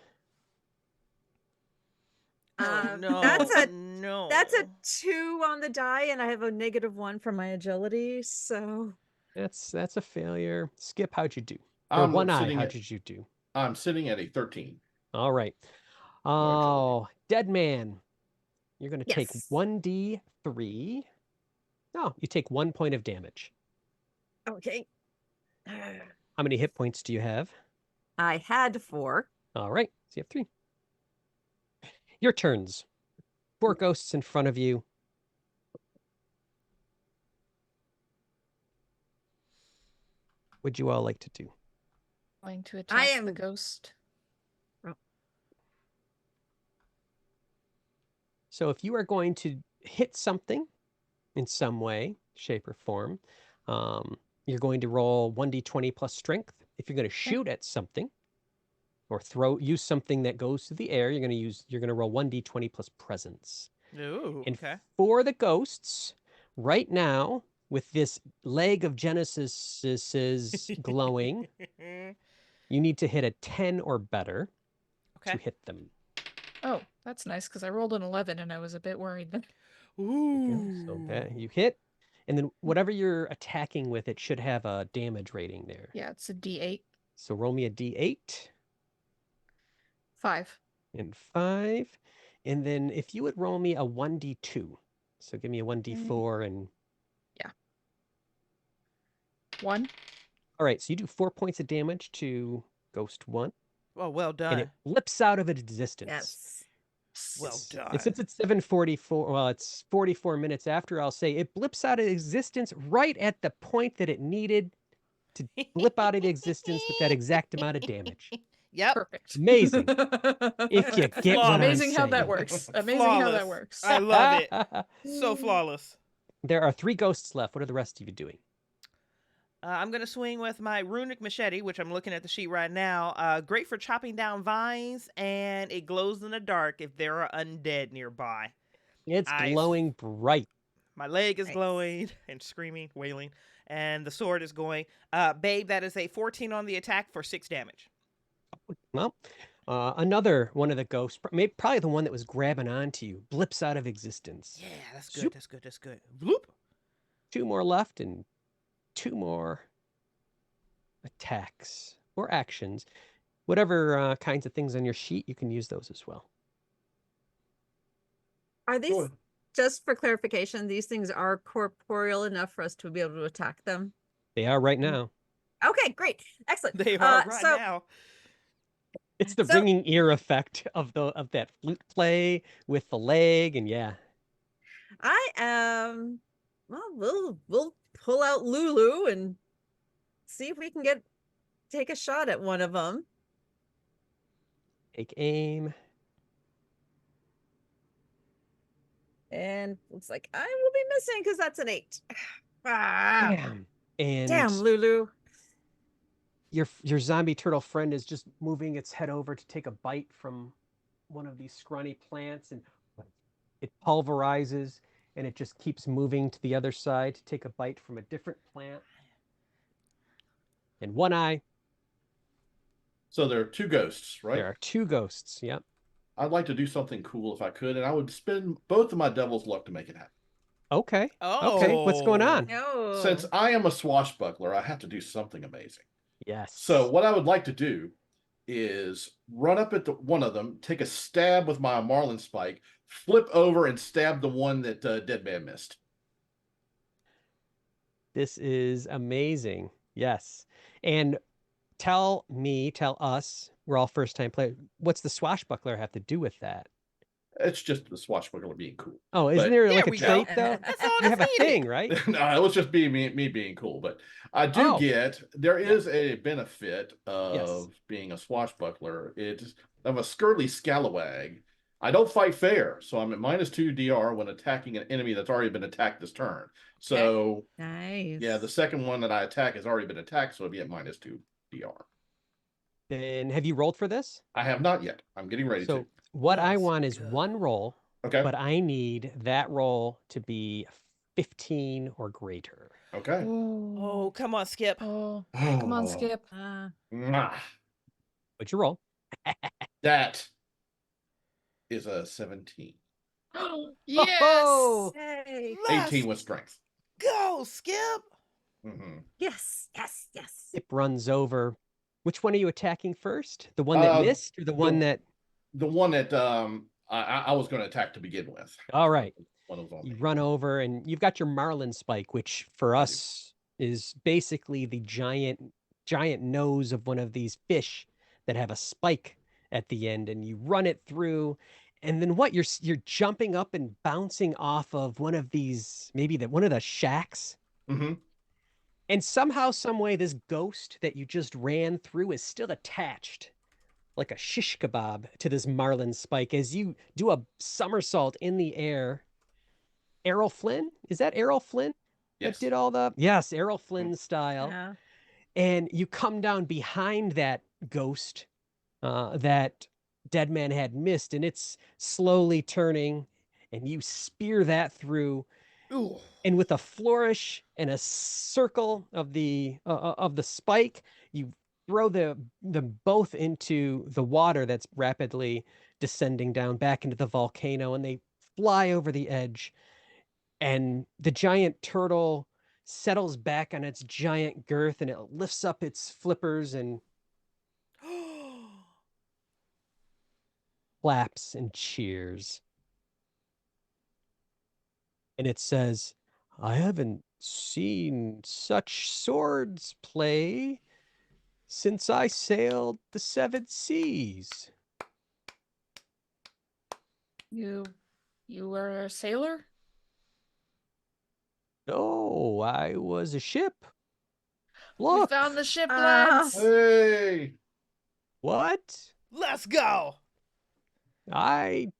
Oh no. That's no. a 2 on the die, and I have a -1 for my agility. So That's a failure. Skip, how'd you do? Or I'm One Eye, sitting how at- did you do? I'm sitting at a 13. All right. agility. Oh, Dead Man. You're going to take Yes. 1d3. No, you take 1 point of damage. okay. How many hit points do you have? I had 4. All right, so you have 3. Your turns. 4 ghosts in front of you. What'd you all like to do? Going to attack the am- ghost. So if you are going to hit something in some way, shape, or form, you're going to roll 1d20 plus strength. If you're going to shoot at something or use something that goes through the air, you're going to roll 1d20 plus presence. Ooh, And okay. for the ghosts, right now, with this leg of Genesis's glowing, you need to hit a 10 or better to Okay. hit them. Oh, that's nice because I rolled an 11 and I was a bit worried. Ooh. So that you hit, and then whatever you're attacking with, it should have a damage rating there. Yeah, it's a D8. So roll me a d8 5. and 5. And then if you would roll me a 1d2. So give me a 1d4 and... 1. All right, so you do 4 points of damage to Ghost 1. Oh, well done. And it flips out of its existence. Yes. Well And done. since it's 7:44, well, it's 44 minutes after, I'll say it blips out of existence right at the point that it needed to blip out of existence with that exact amount of damage. Yep. Perfect. Amazing. If you get what I'm Amazing how that saying. works. Amazing how that Flawless. works. I love it. So flawless. There are 3 ghosts left. What are the rest of you doing? I'm going to swing with my runic machete, which I'm looking at the sheet right now. Great for chopping down vines, and it glows in the dark if there are undead nearby. It's Nice. glowing bright. My leg is Nice. glowing and screaming, wailing, and the sword is going. Babe, that is a 14 on the attack for 6 damage. Well, another one of the ghosts, probably the one that was grabbing onto you, blips out of existence. Yeah, that's good. Zoop. That's good. That's good. Bloop. 2 more left and 2 more attacks or actions. Whatever kinds of things on your sheet, you can use those as well. Are these, Go ahead. just for clarification, these things are corporeal enough for us to be able to attack them? They are right now. Okay, great. Excellent. They are right so now. It's the So- ringing ear effect of that flute play with the leg, and yeah. I am, well, we'll pull out Lulu and see if we can take a shot at one of them. Take aim. And looks like I will be missing because that's an 8. Ah, Bam. And damn, Lulu. your zombie turtle friend is just moving its head over to take a bite from one of these scrawny plants, and it pulverizes, and it just keeps moving to the other side to take a bite from a different plant. And One Eye, So there are 2 ghosts, right? there are 2 ghosts. Yep. I'd like to do something cool if I could, and I would spend both of my devil's luck to make it happen. Okay. Oh. Okay. What's going on? No. Since I am a swashbuckler, I have to do something amazing. Yes. So what I would like to do is run up at one of them, take a stab with my marlin spike, flip over and stab the one that Dead Man missed. This is amazing. Yes. And tell us, we're all first time players, what's the swashbuckler have to do with that? It's just the swashbuckler being cool. Oh, isn't But- there There like a we go. trait though? That's all You that's have a needed. thing, right? No, it was just me being cool. But I do there is a benefit of being a swashbuckler. It's I'm a scurly scalawag. I don't fight fair, so I'm at -2 DR when attacking an enemy that's already been attacked this turn. So Nice. yeah, the second one that I attack has already been attacked, so it'll be at -2 DR. Then have you rolled for this? I have not yet. I'm getting ready So to. what I Let's want is go. one roll, Okay. but I need that roll to be 15 or greater. Okay. Oh, come on, Skip. Oh, come on, Skip. Mwah. What'd you roll? That is a 17. Yes. Oh! Yay. Let's 18 with strength. go, Skip. Mm-hmm. Yes. It runs over. Which one are you attacking first? The one that missed or the one that... The one that I was going to attack to begin with. All right. One of them. You run over and you've got your marlin spike, which for us is basically the giant nose of one of these fish that have a spike at the end, and you run it through. And then what? You're jumping up and bouncing off of one of these, maybe one of the shacks. Mm-hmm. And somehow, some way, this ghost that you just ran through is still attached like a shish kebab to this marlin spike as you do a somersault in the air. Errol Flynn? Is that Errol Flynn? Yes. That did all the... Yes, Errol Flynn style. Yeah. And you come down behind that ghost that Deadman had missed, and it's slowly turning, and you spear that through. Ooh. And with a flourish and a circle of the spike, you throw them both into the water that's rapidly descending down back into the volcano, and they fly over the edge. And the giant turtle settles back on its giant girth, and it lifts up its flippers and claps and cheers. And it says, "I haven't seen such swords play since I sailed the 7 seas." You were a sailor? No, I was a ship. We Look, found the ship, Ah. lads. Hey. what? Let's go. I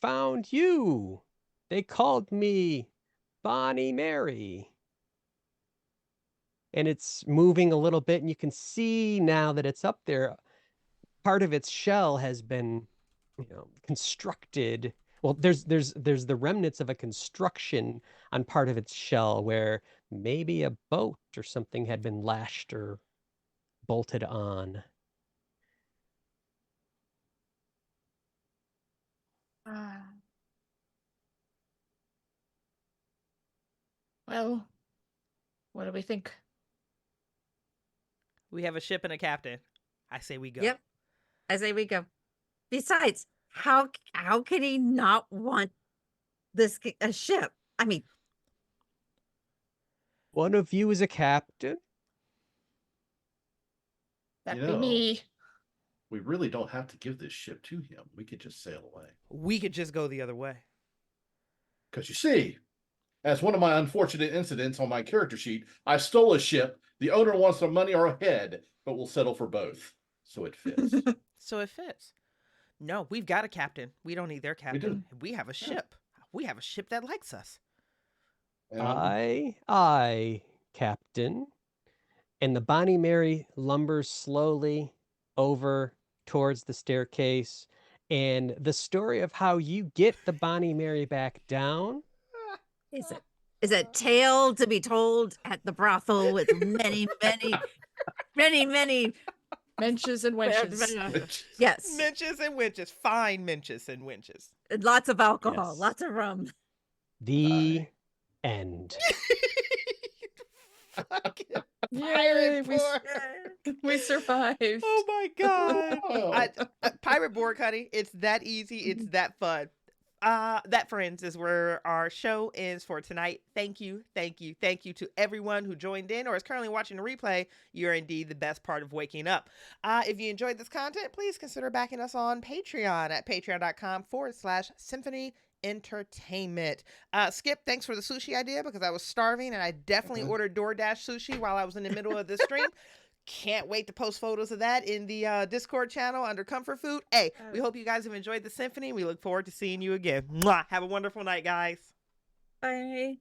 found you. They called me Bonnie Mary. And it's moving a little bit, and you can see now that it's up there. Part of its shell has been, constructed. Well, there's the remnants of a construction on part of its shell where maybe a boat or something had been lashed or bolted on. Well, what do we think? We have a ship and a captain. I say we go. Yep. I say we go. Besides, how can he not want a ship? I mean, One of you is a captain? That'd be me. We really don't have to give this ship to him. We could just sail away. We could just go the other way. Because you see, as one of my unfortunate incidents on my character sheet, I stole a ship. The owner wants the money or a head, but we'll settle for both. So it fits. So it fits. No, we've got a captain. We don't need their captain. We have a ship. We have a ship that likes us. Aye, Captain. And the Bonnie Mary lumbers slowly over towards the staircase. And the story of how you get the Bonnie Mary back down. is a tale to be told at the brothel with many Menches and wenches. Yes. Minches and winches. Fine minches and winches. Lots of alcohol, Yes. lots of rum. The end. Fucking Yay, Pirate we, Borg. we survived. Oh my god. Pirate Borg, honey. It's that easy. It's that fun. That, friends, is where our show ends for tonight. Thank you to everyone who joined in or is currently watching the replay. You're indeed the best part of waking up. If you enjoyed this content, please consider backing us on Patreon at patreon.com/Symphony Entertainment. Skip, thanks for the sushi idea because I was starving and I definitely ordered DoorDash sushi while I was in the middle of this stream. Can't wait to post photos of that in the Discord channel under Comfort Food. Hey, we hope you guys have enjoyed the symphony. We look forward to seeing you again. Mwah! Have a wonderful night, guys. Bye.